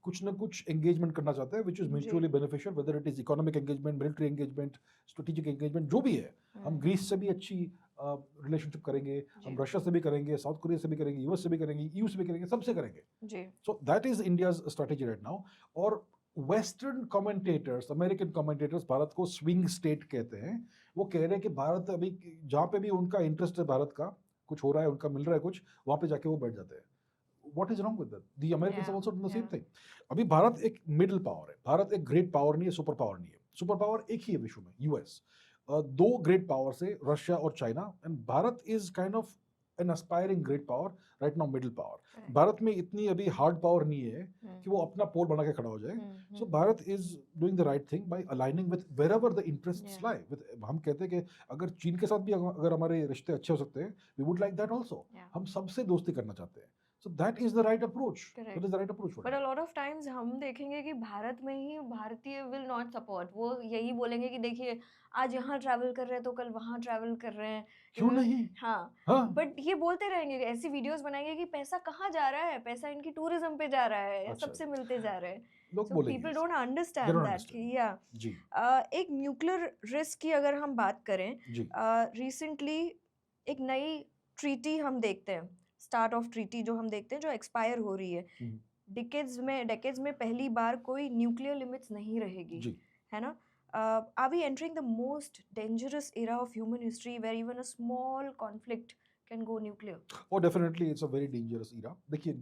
कुछ ना कुछ एंगेजमेंट करना चाहते हैं, which is mutually beneficial, whether it is economic engagement, military engagement, strategic engagement, जो भी है. हम ग्रीस से भी अच्छी रिलेशनशिप करेंगे, हम रशिया से भी करेंगे, साउथ कोरिया से भी करेंगे, यूएस से भी करेंगे, ईयू से भी करेंगे, सबसे करेंगे. So that is India's strategy right now. और वेस्टर्न कमेंटेटर्स, अमेरिकन कमेंटेटर्स भारत को स्विंग स्टेट कहते हैं. वो कह रहे हैं कि भारत अभी जहाँ पे भी उनका इंटरेस्ट है, भारत का कुछ हो रहा है, उनका मिल रहा है कुछ, वहाँ पे जाके वो बैठ जाते हैं. What is wrong with that? The Americans have also done the same thing. अभी भारत एक मिडिल पावर है. भारत एक ग्रेट पावर नहीं है, सुपर पावर नहीं है. सुपर पावर एक ही है विश्व में, यूएस. दो ग्रेट पावर से, रशिया और China. And Bharat is kind of an aspiring great power, right now middle power. Bharat में इतनी अभी हार्ड पावर नहीं है कि वो अपना पोल बना के खड़ा हो जाए. So Bharat is doing the right thing by aligning with wherever the interests lie. हम कहते हैं कि अगर चीन के साथ भी अगर हमारे रिश्ते अच्छे हो सकते हैं, we would like that also. हम सबसे दोस्ती करना चाहते हैं. So that is the right approach. Correct. That is the right approach. But a lot of times हम देखेंगे कि भारत में ही भारतीय will not support. वो यही बोलेंगे कि देखिए आज यहाँ ट्रैवल कर रहे हैं तो कल वहाँ ट्रैवल कर रहे हैं. क्यों नहीं? हाँ. बट ये बोलते रहेंगे, ऐसी वीडियोस बनाएंगे कि पैसा कहाँ जा रहा है, पैसा इनकी टूरिज्म पे जा रहा है, सबसे मिलते जा रहे हैं. So people don't understand that. Yeah. जी. एक न्यूक्लियर रिस्क की अगर हम बात करें, रिसेंटली एक नई ट्रीटी हम देखते हैं, स्टार्ट ऑफ ट्रीटी जो हम देखते हैं, जो एक्सपायर हो रही है. डेकेड्स में पहली बार कोई न्यूक्लियर लिमिट्स नहीं रहेगी, है ना. Are we entering the most dangerous era of human history where even a small conflict can go nuclear? Oh, definitely it's a very dangerous era. देखिए,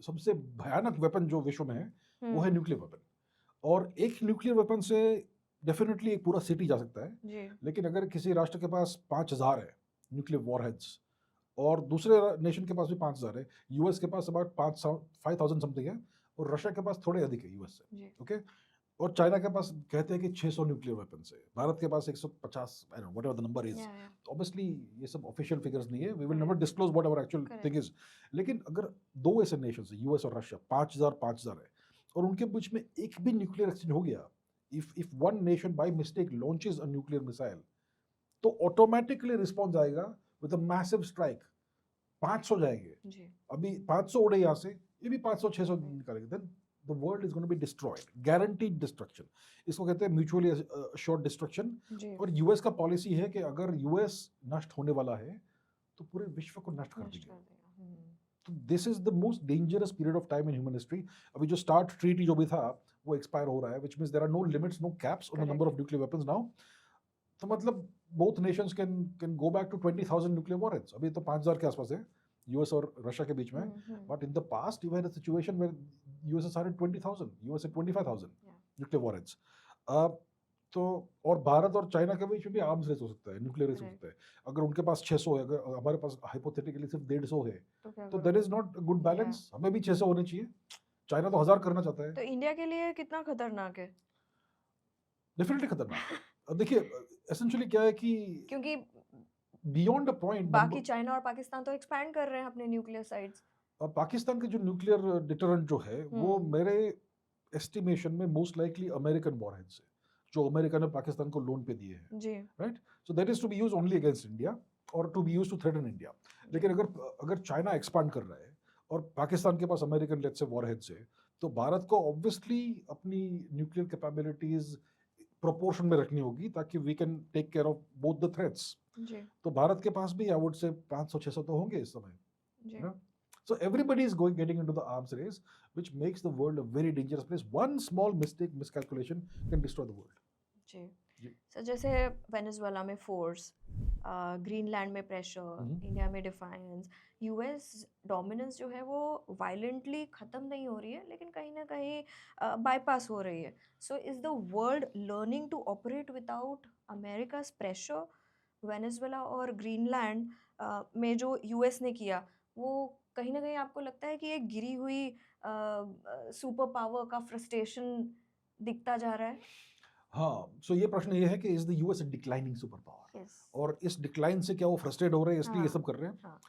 सबसे भयानक वेपन जो विश्व में है वो है न्यूक्लियर वेपन, और एक न्यूक्लियर वेपन से डेफिनेटली एक पूरा सिटी जा सकता है। जी लेकिन अगर किसी राष्ट्र के पास 5000 है न्यूक्लियर वॉरहेड्स, और दूसरे नेशन के पास भी 5000 है, यूएस के पास अबाउट 5000 समथिंग है, और रशिया के पास थोड़े अधिक है यूएस से, जी ओके। और चाइना के पास कहते हैं कि 600 न्यूक्लियर वेपन्स है, भारत के पास 150, I don't know whatever the number is. या ऑब्वियसली ये सब ऑफिशियल फिगर्स नहीं है, we will Correct. Never disclose what our actual Correct. Thing is. लेकिन अगर दो ऐसे नेशंस है, यूएस और रशिया, 5000 है, और उनके बीच में एक भी न्यूक्लियर एक्सचेंज हो गया, if one nation by mistake launches a nuclear missile, तो ऑटोमेटिकली रिस्पॉन्स आएगा विद अ मैसिव स्ट्राइक, 500 जाएंगे। जी अभी 500 उड़े यहाँ से, ये भी 500-600 निकालेंगे, then the world is going to be destroyed, guaranteed destruction. इसको कहते हैं म्यूचुअली अश्योर्ड डिस्ट्रक्शन। जी और यूएस का पॉलिसी है कि अगर यूएस नष्ट होने वाला है तो पूरे विश्व को नष्ट कर नष्ट देंगे। कर देगा। तो this is the most dangerous period of time in human history. अभी जो स्टार्ट ट्रीटी जो भी था वो एक्सपायर हो रहा है, which means there are no limits, no caps on the number of nuclear weapons now. तो मतलब both nations can go back to 20,000 nuclear warheads. अभी तो 5000 के आसपास है यूएस और रशिया के बीच में, but in the past you had a situation where US had 20,000, US had 25,000 Yeah. Nuclear warheads. तो और भारत और चाइना के बीच में भी आर्म्स रेस हो सकता है, न्यूक्लियर रेस हो Correct. सकता है। अगर उनके पास 600 है, अगर हमारे पास हाइपोथेटिकली सिर्फ 150 है, तो क्या तो करोगे? That is not good balance. हमें भी 600 होने चाहिए, चाइना तो 1000 करना चाहता है। तो इंडिया के लिए कितना खतरनाक है? डेफिनेटली खतरनाक है। अब देखिए एसेंशियली क्या है कि क्योंकि बियॉन्ड अ पॉइंट बाकी चाइना और पाकिस्तान तो एक्सपैंड कर रहे हैं अपने न्यूक्लियर साइट्स। पाकिस्तान के जो न्यूक्लियर डिटरेंट जो है वो हम्म। मेरे एस्टिमेशन में मोस्ट लाइकली अमेरिकन वॉरहेड्स है, जो अमेरिका ने पाकिस्तान को लोन पे दिए हैं, जी right. So that is to be used only against India और to be used to threaten India. लेकिन अगर चाइना एक्सपांड कर रहा है और पाकिस्तान के पास अमेरिकन लेट्स से वॉरहेड्स है, तो भारत को ऑब्वियसली अपनी न्यूक्लियर कैपेबिलिटीज प्रोपोर्शन में रखनी होगी ताकि we can take care of both the threats. जी तो भारत के पास भी आई वुड से 500-600 तो होंगे इस समय, जी you know? So everybody is getting into the arms race, which makes the world a very dangerous place. One small mistake, miscalculation can destroy the world. जी जी। सर जैसे वेनेजुएला में force, Greenland में pressure, India में defiance, US dominance जो है वो violently ख़त्म नहीं हो रही है लेकिन कहीं ना कहीं बाईपास हो रही है। So is the world learning to operate without America's pressure? Venezuela और ग्रीनलैंड में जो यूएस ने किया वो कहीं ना कहीं आपको लगता है कि एक गिरी हुई सुपर पावर का फ्रस्ट्रेशन दिखता जा रहा है? हाँ, सो ये प्रश्न ये है कि is the US declining super power, yes और इस डिक्लाइन से क्या वो फ्रस्ट्रेट हो रहे हैं इसलिए ये सब कर रहे हैं? हाँ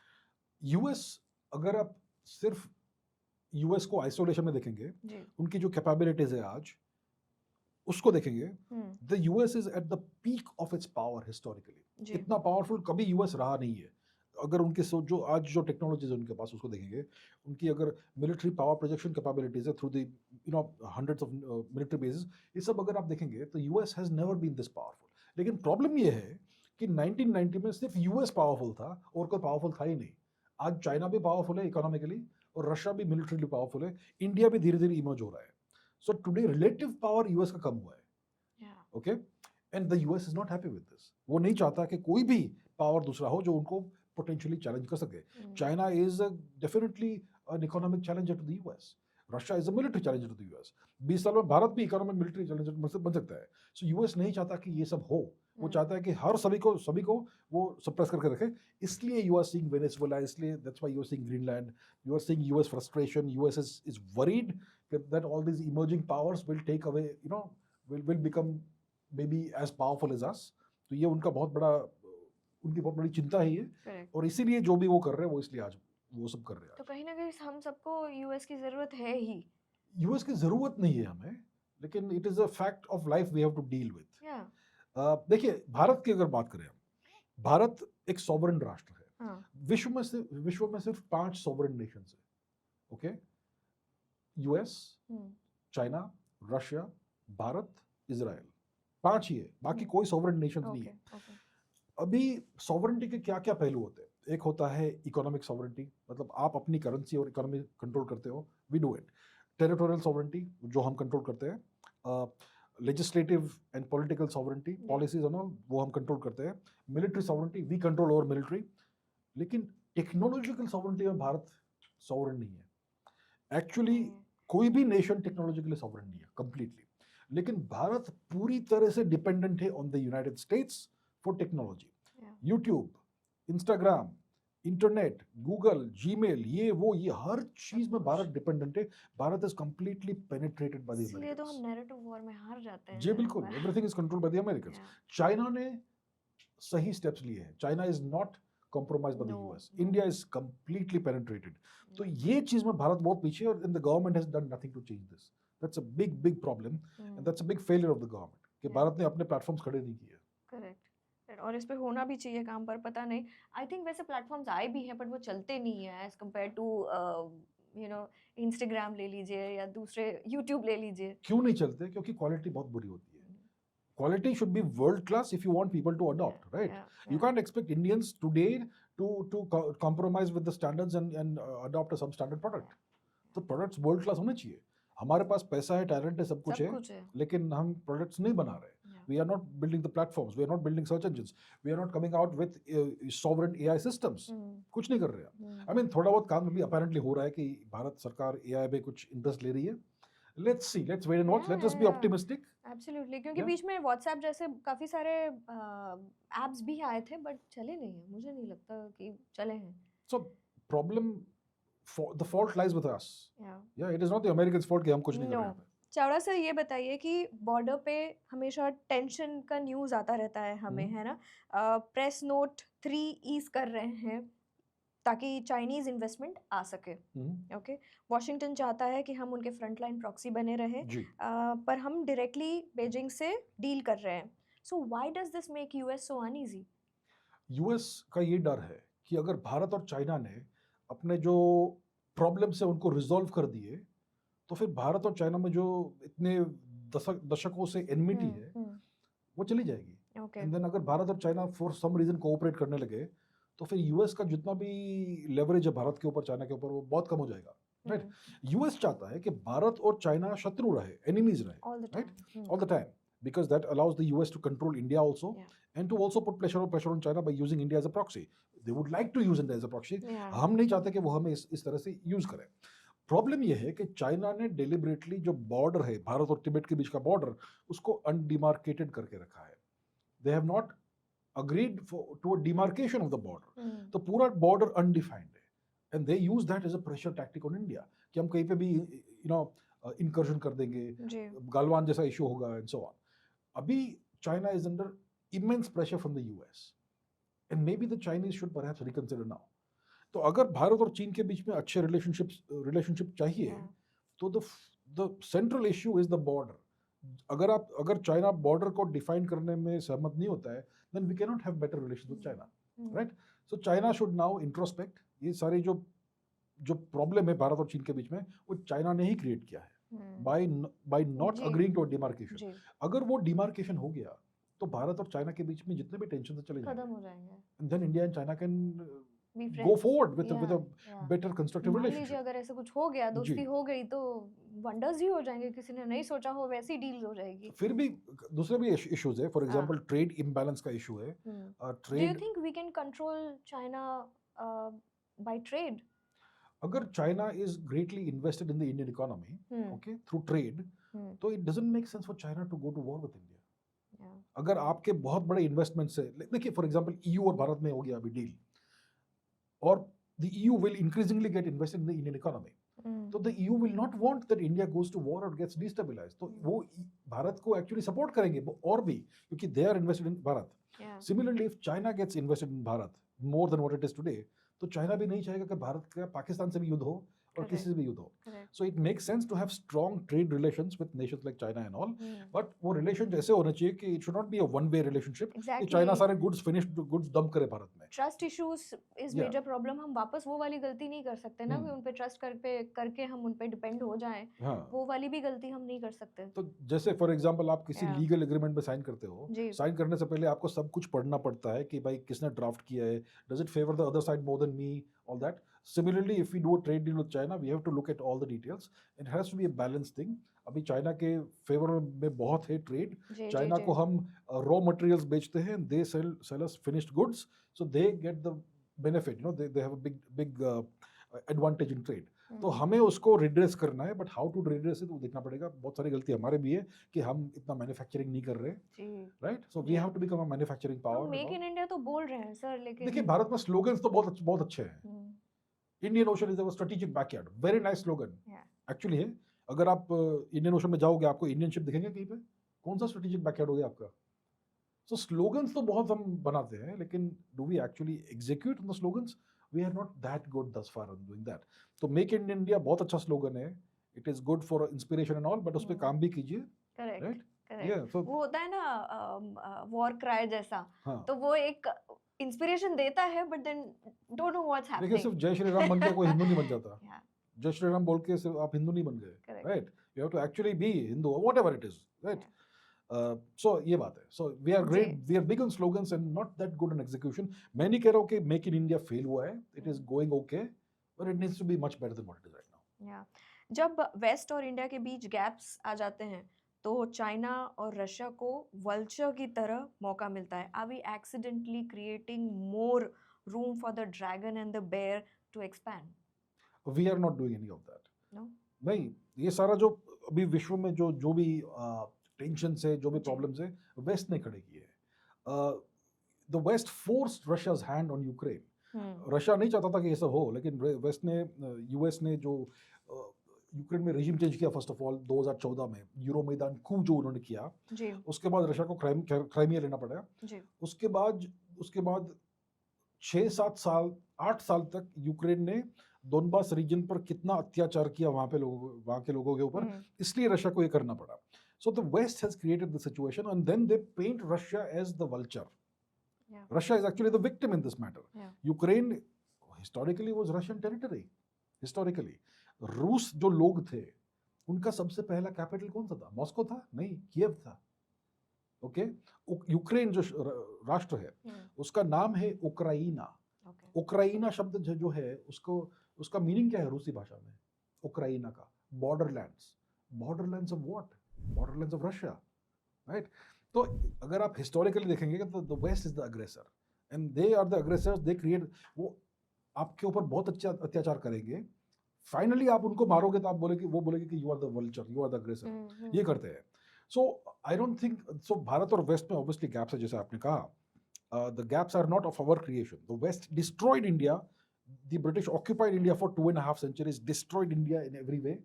यूएस, अगर आप सिर्फ यूएस को आइसोलेशन में देखेंगे, जी उनकी जो कैपेबिलिटीज है आज उसको देखेंगे, the US is at the peak of its power historically. जी इतना पावरफुल कभी यूएस रहा नहीं है। अगर उनके जो आज जो टेक्नोलॉजीज उनके पास उसको देखेंगे, उनकी अगर मिलिट्री पावर प्रोजेक्शन कैपेबिलिटीज है through the hundreds of military bases, ये सब अगर आप देखेंगे तो US has never been this powerful. लेकिन प्रॉब्लम ये है कि 1990 में सिर्फ यूएस पावरफुल था और कोई पावरफुल था ही नहीं। आज चाइना भी पावरफुल है इकोनॉमिकली और रशिया भी मिलिट्रीली पावरफुल है, इंडिया भी धीरे धीरे इमर्ज हो रहा है। So today relative power US का कम हुआ है, okay, and the US is not happy with this. वो नहीं चाहता कि कोई भी पावर दूसरा हो जो उनको पोटेंशियली चैलेंज कर सके। China is definitely an economic challenger to the US. Russia is a military challenger to the US. 20 साल में भारत भी इकोनॉमिक मिलिट्री चैलेंजर बन सकता है। सो यूएस नहीं चाहता कि ये सब हो, वो चाहता है कि हर सभी को वो सप्रेस करके रखे। इसलिए यू आर सीइंग वेनेजुएला, इसलिए that's why you are seeing Greenland, you are seeing US frustration. US is worried that all these emerging powers will take away, will become maybe as powerful as us. तो ये उनकी बहुत बड़ी चिंता है ये, correct. और इसीलिए जो भी वो कर रहे हैं वो इसलिए आज वो सब कर रहे हैं। तो कहीं ना कहीं हम सबको यूएस की जरूरत है ही। यूएस की जरूरत नहीं है हमें, लेकिन it is a fact of life we have to deal with. या देखिए भारत की अगर बात करें हम, भारत एक सॉवरेन राष्ट्र है। हाँ विश्व में सिर्फ 5 सॉवरेन नेशंस है, okay, US, China, Russia, Bharat, Israel, 5 ही है, बाकी कोई सॉवरेन नेशन नहीं है। ओके अभी सॉवरेनिटी के क्या क्या पहलू होते हैं? एक होता है इकोनॉमिक सॉवरेनिटी, मतलब आप अपनी करेंसी और इकोनॉमी कंट्रोल करते हो, we do it. Territorial sovereignty, जो हम कंट्रोल करते हैं, legislative and political sovereignty, policies और वो हम कंट्रोल करते हैं. Military sovereignty, we control over military. लेकिन टेक्नोलॉजिकल सॉवरेंटी में भारत सॉवरेन नहीं है. एक्चुअली कोई भी नेशन टेक्नोलॉजिकली सॉवरेन नहीं है कंप्लीटली. लेकिन भारत पूरी तरह से डिपेंडेंट है on the United states for technology. YouTube, Instagram, internet, Google, Gmail, ये हर चीज में भारत डिपेंडेंट है. Bharat is completely penetrated by the Americans. इसलिए तो हम नैरेटिव वॉर में हार जाते हैं. जी बिल्कुल, everything is controlled by the Americans. China ने सही स्टेप्स लिए हैं. China is not compromised by the US. India is completely penetrated. So ये चीज में भारत बहुत पीछे है, and the government has done nothing to change this. That's a big problem and that's a big failure of the government कि भारत ने अपने platforms खड़े नहीं किए. करेक्ट. और इस पे होना भी चाहिए काम, पर पता नहीं. आई थिंक वैसे प्लेटफॉर्म्स आए भी हैं, बट वो चलते नहीं है एज कम्पेयर टू इंस्टाग्राम ले लीजिए या दूसरे यूट्यूब ले लीजिए. क्यों नहीं चलते? क्योंकि क्वालिटी बहुत बुरी होती है. Quality should be world class if you want people to adopt, right? You can't expect Indians today to compromise with the standards and adopt a substandard product. तो products world class होने चाहिए. हमारे पास पैसा है, टैलेंट है, सब कुछ है, लेकिन हम products नहीं बना रहे. We are not building the platforms. We are not building search engines. We are not coming out with sovereign AI systems. कुछ नहीं कर रहे. I mean थोड़ा बहुत काम भी apparently हो रहा है कि भारत सरकार AI में कुछ इंटरेस्ट ले रही है. Let's see. Let's wait and watch. Let us be optimistic. Absolutely. क्योंकि बीच में WhatsApp जैसे काफी सारे एप्स भी आए थे, बट चले नहीं हैं. मुझे नहीं लगता कि चले हैं. So problem, the fault lies with us. Yeah. It is not the Americans' fault कि हम कुछ नहीं कर रहे हैं. चावड़ा सर, ये बताइए कि बॉर्डर पे हमेशा टेंशन का न्यूज़ आता रहता है हमें, है ना. प्रेस नोट 3 ईज कर रहे हैं ताकि चाइनीज इन्वेस्टमेंट आ सके. ओके. वॉशिंगटन चाहता है कि हम उनके फ्रंटलाइन प्रॉक्सी बने रहे, पर हम डायरेक्टली बीजिंग से डील कर रहे हैं. So why does this make US so uneasy? US का ये डर है कि अगर भारत और चाइना ने अपने जो प्रॉब्लम से उनको रिजॉल्व कर दिए, तो फिर भारत और चाइना में जो इतने दशकों से एनमिटी है वो चली जाएगी. एंड देन अगर भारत और China for some reason cooperate करने लगे, तो फिर यूएस का जितना भी लेवरेज है भारत के ऊपर, चाइना के ऊपर, वो बहुत कम हो जाएगा. राइट. यूएस चाहता है कि भारत और चाइना शत्रु रहे, एनिमीज रहे, right, all the time, because that allows the US to control India also, and to also put pressure on China by using India as a proxy. They would like to use India as a proxy. हम नहीं चाहते कि वो हमें इस तरह से use करें. प्रॉब्लम ये है कि चाइना ने डेलिबरेटली जो बॉर्डर है भारत और तिब्बत के बीच का बॉर्डर, उसको अनडिमार्केटेड करके रखा है. They have not agreed to a demarcation of the border. तो पूरा border undefined है, and they use that as a pressure tactic on India कि हम कहीं पे भी incursion कर देंगे, गलवान जैसा issue होगा and so on. अभी China is under immense pressure from the US, and maybe the Chinese should perhaps reconsider now. तो अगर भारत और चीन के बीच में अच्छे relationship चाहिए, तो the central issue is the border. अगर चाइना बॉर्डर को डिफाइन करने में सहमत नहीं होता है, then we cannot have better relations with China, right? So China should now introspect. ये सारी जो प्रॉब्लम है भारत और चीन के बीच में, वो चाइना ने ही क्रिएट किया है by not agreeing to a demarcation. अगर वो डिमार्केशन हो गया, तो भारत और चाइना के बीच में जितने भी टेंशन से चले जाएंगे, and then India and China can go forward with a better constructive relationship. अगर ऐसा कुछ हो गया, दोस्ती हो गई, तो वंडर्स ही हो जाएंगे. किसी ने नहीं सोचा हो वैसी डील्स हो जाएगी. फिर भी दूसरे भी इश्यूज है. फॉर एग्जांपल ट्रेड इम्बैलेंस का इशू है. Do you think we can control China by trade? अगर China is greatly invested in the Indian economy, okay, through trade, तो it doesn't make sense for China to go to war with India. अगर आपके बहुत बड़े investment से, देखिए for example EU और भारत में हो गया अभी डील, और the EU will increasingly get invested in the Indian economy. So the EU will not want that India goes to war or gets destabilized. तो वो भारत को actually support करेंगे और भी, क्योंकि they are invested in Bharat. Similarly, if China gets invested in Bharat more than what it is today, तो China भी नहीं चाहेगा कि भारत का पाकिस्तान से भी युद्ध हो और किसी से भी युद्ध हो. So it makes sense to have strong trade relations with nations like China and all. But वो relation ऐसे होने चाहिए कि it should not be a one-way relationship. कि चाइना सारे finished goods dump करे भारत में. Trust issues is major problem. हम वापस वो वाली गलती नहीं कर सकते ना कि उन पे ट्रस्ट करके हम उन पे डिपेंड हो जाएं. वो वाली भी गलती हम नहीं कर सकते. तो जैसे फॉर एग्जांपल आप किसी लीगल एग्रीमेंट में साइन करते हो, साइन करने से पहले आपको सब कुछ पढ़ना पड़ता है कि भाई किसने ड्राफ्ट किया है, does it favour the other side more than me, all that. Similarly, if we do a trade deal with China, we have to look at all the details. It has to be a balanced thing. अभी China के favour में बहुत है trade. China को हम raw materials बेचते हैं, they sell us finished goods, so they get the benefit. You know, they have a big advantage in trade. तो हमें उसको रिड्रेस करना है, but how to redress it वो देखना पड़ेगा. बहुत सारी गलती हमारे भी है कि हम इतना मैन्युफैक्चरिंग नहीं कर रहे, right? So we have to become a manufacturing power. Make in India तो बोल रहे हैं सर, लेकिन देखिए भारत में स्लोगन्स तो बहुत अच्छे हैं. Indian ocean is our strategic backyard, very nice slogan actually है. अगर आप इंडियन ओशन में जाओगे आपको इंडियन शिप दिखेंगे कहीं पे? कौन सा स्ट्रेटेजिक बैकयार्ड हो गया आपका? सो स्लोगन्स तो बहुत हम बनाते हैं, लेकिन do we actually execute on the slogans? We are not that good thus far on doing that. तो मेक इन इंडिया बहुत अच्छा स्लोगन है. It is good for inspiration and all, but उस पे काम भी कीजिए. Correct. Right? Yeah, so वो होता है ना वॉर क्राई जैसा. तो वो एक इंस्पिरेशन देता है, but then don't know what's happening. देखिए सिर्फ जय श्री राम बन के कोई हिंदू नहीं बन जाता. जय श्री राम बोल के सिर्फ आप हिंदू नहीं बन गए. Right? You have to actually be Hindu, whatever it is. Right? So ये बात है. So we are great, we are big on slogans and not that good on execution. मैं नहीं कह रहा हूँ कि मेक इन इंडिया फेल हुआ है. It is going okay, but it needs to be much better than what it is right now. Yeah. जब waste और इंडिया के बीच गैप्स आ जाते हैं, तो चाइना और रशिया को वल्चर की तरह मौका मिलता है. Are we accidentally creating more room for the dragon and the bear to expand? We are not doing any of that. No. नहीं, ये सारा जो अभी विश्व में जो भी टेंशन से जो भी प्रॉब्लम्स है, वेस्ट ने खड़े किए हैं. The West forced Russia's hand on Ukraine. Russia नहीं चाहता था कि ये सब हो, लेकिन वेस्ट ने, यूएस ने जो यूक्रेन में रेजिम चेंज किया फर्स्ट ऑफ ऑल 2014 में, यूरो मैदान कूप जो उन्होंने किया, उसके बाद रशिया को क्राइमिया लेना पड़ा. उसके बाद 6-7 साल 8 साल तक यूक्रेन ने दोनबास रीजन पर कितना अत्याचार किया वहाँ के लोगों के ऊपर, इसलिए रशिया को ये करना पड़ा. So the West has created the situation, and then they paint Russia as the vulture. Yeah. Russia is actually the victim in this matter. Yeah. Ukraine historically was Russian territory. Historically, रूस जो लोग थे, उनका सबसे पहला capital कौन सा था? मॉस्को था? नहीं, कीव था. ओके, यूक्रेन जो राष्ट्र है, उसका नाम है उक्राइना. उक्राइना शब्द जो है, उसका मीनिंग क्या है रूसी भाषा में? उक्राइना का Borderlands of what? Borderlands of Russia, right? तो अगर आप हिस्टोरिकली देखेंगे तो the West is the aggressor, and they are the aggressors. They create, वो आपके ऊपर बहुत अच्छा अत्याचार करेंगे. फाइनली आप उनको मारोगे तो वो बोलेगे कि you are the vulture, you are the aggressor. ये करते हैं. So I don't think so. Bharat और वेस्ट में obviously gaps है, जैसे आपने कहा. The gaps are not of our creation. The West destroyed India. The British occupied India for 2.5 centuries, destroyed India in every way.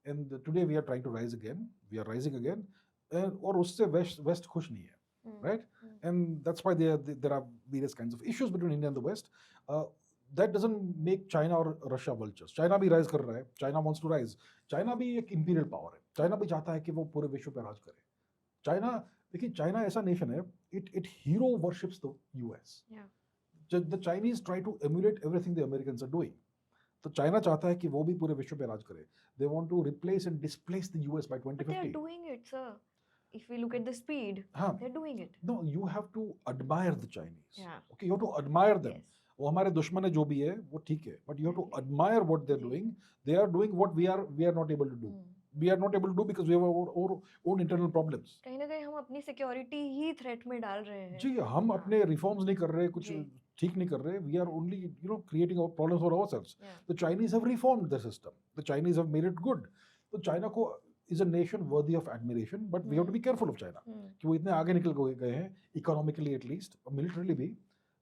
And today we are trying to rise again. We are rising again. और उससे West खुश नहीं है, right? And that's why there are various kinds of issues between India and the West. That doesn't make China or Russia vultures. China भी rise कर रहा है. China wants to rise. China भी एक imperial power है. China भी चाहता है कि वो पूरे विश्व पे राज करे. China, देखिए China ऐसा नेशन है. It hero worships the US. Yeah. The Chinese try to emulate everything the Americans are doing. तो चाइना चाहता है कि वो भी पूरे विश्व पे राज करे. They want to replace and displace the US by 2050. But they are doing it, sir. If we look at the speed, they're doing it. No, you have to admire the Chinese. Yeah. Okay, you have to admire them. Yes. वो हमारे दुश्मन है जो भी है, वो ठीक है. But you have to admire what they're doing. They are doing what we are not able to do. We are not able to do because we have our own internal problems. कहीं ना कहीं हम अपनी security ही threat में डाल रहे हैं. जी, हम अपने रिफॉर्म्स नहीं कर रहे, कुछ ठीक नहीं कर रहे. We are only, creating our problems for ourselves. Yeah. The Chinese have reformed their system. The Chinese have made it good. तो China को is a nation worthy of admiration, but we have to be careful of China. कि वो इतने आगे निकल गए हैं, economically at least, militarily भी.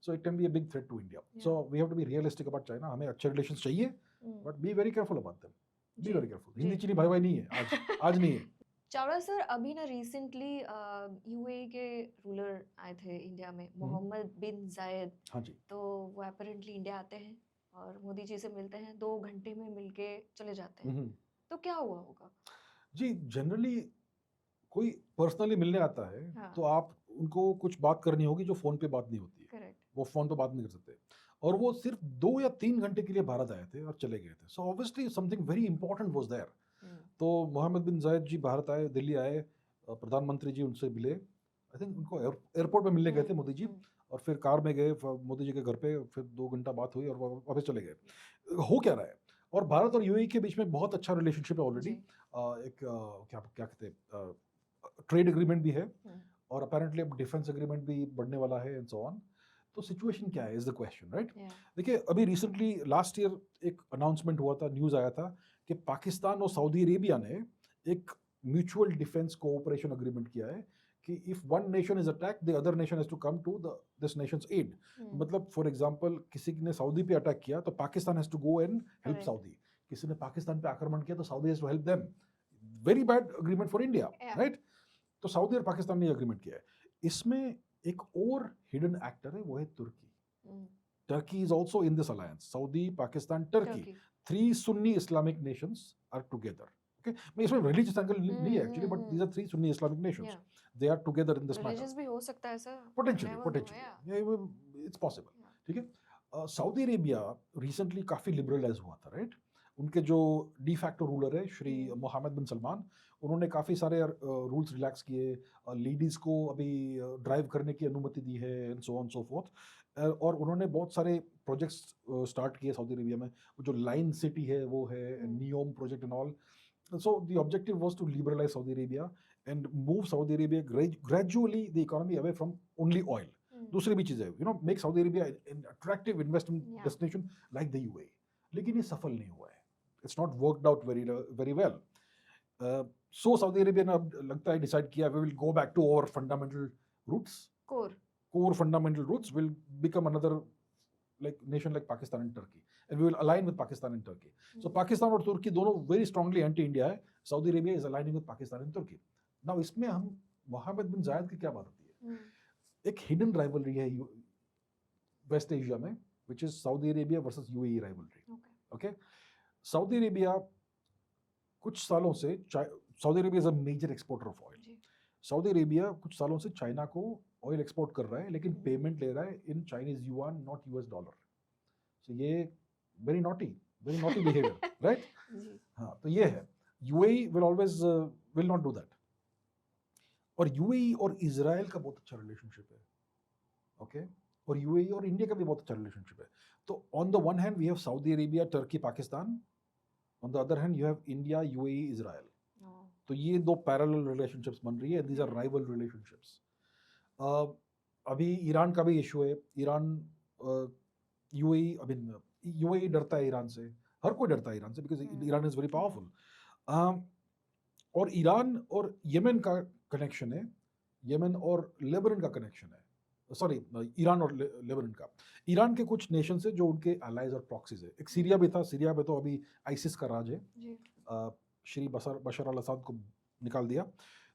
So it can be a big threat to India. Yeah. So we have to be realistic about China. हमें अच्छे relations चाहिए, but be very careful about them. Be very careful. Hindi चीनी भाई नहीं है आज नहीं है. चावड़ा सर, अभी ना रिसेंटली यूएई के रूलर आए थे इंडिया में, मोहम्मद बिन जायद. हाँ जी. तो वो अपैरेंटली इंडिया आते हैं और मोदी जी से मिलते हैं, 2 घंटे में मिलके चले जाते हैं. तो क्या हुआ होगा? जी, जनरली कोई पर्सनली मिलने आता है, हाँ. तो आप उनको कुछ बात करनी होगी जो फोन पे बात नहीं होती है. करेक्ट. वो फोन पे बात नहीं कर सकते. और वो सिर्फ 2 या 3 घंटे के लिए भारत आए थे और चले गए थे. So obviously something very important was there. तो मोहम्मद बिन जायद जी भारत आए, दिल्ली आए, प्रधानमंत्री जी उनसे मिले. आई थिंक उनको एयरपोर्ट में मिलने गए थे मोदी जी. और फिर कार में गए मोदी जी के घर पे, फिर 2 घंटा बात हुई और वापस चले गए। हो क्या रहा है? और भारत और यूएई के बीच में बहुत अच्छा रिलेशनशिप है ऑलरेडी। एक क्या क्या कहते हैं, ट्रेड एग्रीमेंट भी है और अपेरेंटली अब डिफेंस एग्रीमेंट भी बढ़ने वाला है एंड सो ऑन। तो सिचुएशन क्या है इज द क्वेश्चन, राइट? देखिए, अभी रिसेंटली लास्ट ईयर एक अनाउंसमेंट हुआ था, न्यूज़ आया था कि पाकिस्तान और सऊदी अरेबिया ने एक म्यूचुअल डिफेंस कोऑपरेशन एग्रीमेंट किया है कि if one nation is attack the other nation has to come to this nation's aid. मतलब फॉर एग्जांपल, किसी ने सऊदी पे अटैक किया तो Pakistan has to go and help Saudi. किसी ने पाकिस्तान पे आक्रमण किया तो Saudi has to help them. Very bad agreement for India, right? तो सऊदी और पाकिस्तान ने एग्रीमेंट किया है। इसमें एक और हिडन एक्टर है, वो है तुर्की। Turkey is also in this alliance. Saudi, Pakistan, Turkey, 3 Sunni Islamic nations are together. Okay, मैं इसमें रिलीजियस एंगल नहीं है actually, but these are 3 Sunni Islamic nations, they are together in this matter. Religious भी हो सकता है सर, पोटेंशियली इट्स पॉसिबल, ठीक है। सऊदी अरेबिया रिसेंटली काफी लिबरलाइज हुआ था, राइट? उनके जो डी फैक्टो रूलर है श्री मोहम्मद बिन सलमान, उन्होंने काफ़ी सारे रूल्स रिलैक्स किए, लेडीज़ को अभी ड्राइव करने की अनुमति दी है and so on so fourth. और उन्होंने बहुत सारे प्रोजेक्ट्स स्टार्ट किए सऊदी अरेबिया में। जो लाइन सिटी है वो है, NEOM project and all. So the objective was to liberalize Saudi Arabia and move Saudi Arabia gradually the economy away from only oil. दूसरी भी चीज़ें, make Saudi Arabia an attractive investment destination like the UAE. लेकिन ये सफल नहीं हुआ है. It's not worked out very well. So Saudi Arabia ने अब लगता है decide किया, we will go back to our fundamental roots. Core fundamental roots will become another like nation like Pakistan and Turkey, and we will align with Pakistan and Turkey. So Pakistan और तुर्की दोनों very strongly anti-India है. Saudi Arabia is aligning with Pakistan and Turkey. Now इसमें हम मोहम्मद बिन जायद की क्या बात होती है? एक hidden rivalry है वेस्ट एशिया में, which is Saudi Arabia versus UAE rivalry. Okay? Saudi Arabia कुछ सालों से, Saudi Arabia is a major exporter of oil. Saudi Arabia कुछ सालों से चाइना को ऑयल एक्सपोर्ट कर रहा है, लेकिन पेमेंट ले रहा है in Chinese yuan, not US dollar. So ये वेरी नॉटी बिहेवियर, राइट? हाँ, तो ये है, UAE will always will not do that. और यूएई और इजराइल का बहुत अच्छा रिलेशनशिप है, ओके? और यूएई और इंडिया का भी बहुत अच्छा रिलेशनशिप है। तो on the one hand we have Saudi Arabia, Turkey, Pakistan, on the other hand you have India, UAE, Israel. तो ये 2 पैरेलल रिलेशनशिप्स बन रही है, दीज आर राइवल रिलेशनशिप्स। अभी ईरान का भी इशू है। ईरान, यूएई, अभी यूएई डरता है ईरान से, हर कोई डरता है ईरान से, because Iran is very powerful. और ईरान और यमन का कनेक्शन है, यमन और लेबनान का कनेक्शन है, सॉरी, ईरान और लेबनान का। ईरान के कुछ नेशन है जो उनके अलाइज और प्रॉक्सीज है। एक सीरिया भी था, सीरिया में तो अभी आईसिस का राज है, श्री बशर अल असद को निकाल दिया।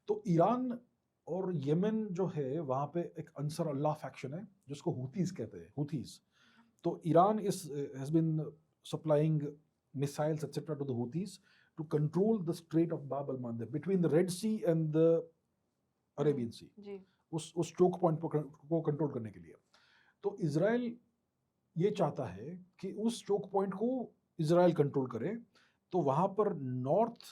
तो ईरान और यमन जो है, वहाँ पे एक अंसर अल्लाह फैक्शन है जिसको हुथीज कहते हैं, हुथीज। तो Iran has been supplying missiles etcetera to the Houthis to control the strait of Bab el Mandeb between the Red Sea and the Arabian Sea, उस चोक पॉइंट को कंट्रोल करने के लिए। तो इजराइल ये चाहता है कि उस चोक पॉइंट को इजराइल कंट्रोल करे। तो वहाँ पर नॉर्थ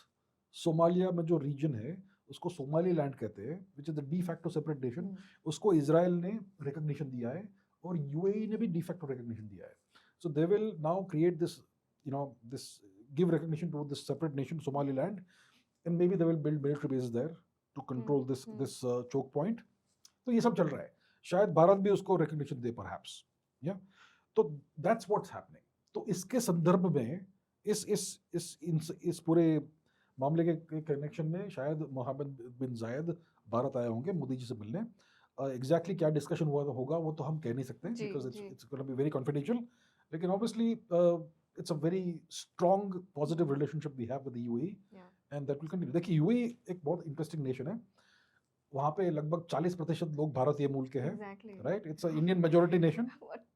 सोमालिया में जो रीजन है उसको सोमालीलैंड कहते हैं, which is the de facto separate nation. उसको इजराइल ने रिकग्निशन दिया है और यूएई ने भी डी फैक्टो रिकग्निशन दिया है। So they will now create this, this give recognition to this separate nation Somaliland, and may B they will build military bases there to control this choke point. तो ये सब चल रहा है, शायद भारत भी उसको रिकग्निशन दे परहैप्स, या। तो दैट्स व्हाट्स हैपनिंग। तो इसके संदर्भ में इस पूरे मामले के कनेक्शन में शायद मोहम्मद बिन जायद भारत आए होंगे मोदी जी से मिलने। एग्जैक्टली क्या डिस्कशन हुआ होगा वो तो हम कह नहीं सकते, because it's gonna be very confidential. लेकिन obviously it's a very strong positive relationship we have with the UAE, and that will continue. देखिए, यूएई एक बहुत इंटरेस्टिंग नेशन है। वहाँ पे लगभग 40% लोग भारतीय मूल के हैं, right? It's a Indian majority nation.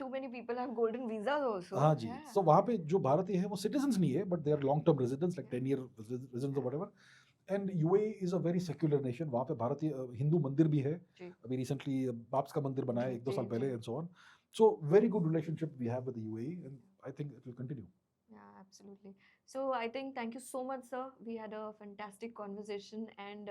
Too many people have golden visas also. हाँ जी। So वहाँ पे जो भारतीय है वो सिटीजन्स नहीं है, but they are long term residents, like 10 year residents or whatever. And UAE is a very secular nation. वहाँ पे भारतीय हिंदू मंदिर भी है, अभी रिसेंटली बाप्स का मंदिर बना है 1-2 साल पहले, and so on. So very good relationship we have with the UAE, and I think it will continue. Yeah, Absolutely. So I think thank you so much, sir. We had a fantastic conversation, and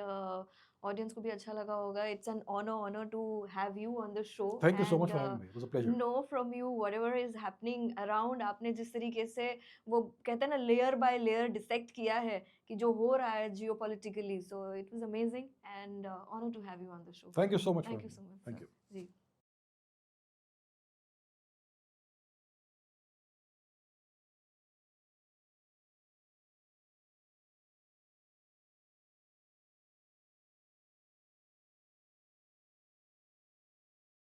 audience को भी अच्छा लगा होगा. It's an honor to have you on the show. Thank you so and much for having me. It was a pleasure. know from you whatever is happening around. आपने जिस तरीके से वो कहते हैं ना layer by layer dissect किया है कि जो हो रहा है geopolitically. So it was amazing and honor to have you on the show. Thank you so much. Thank for you so having me. much. Thank sir. you. Ji.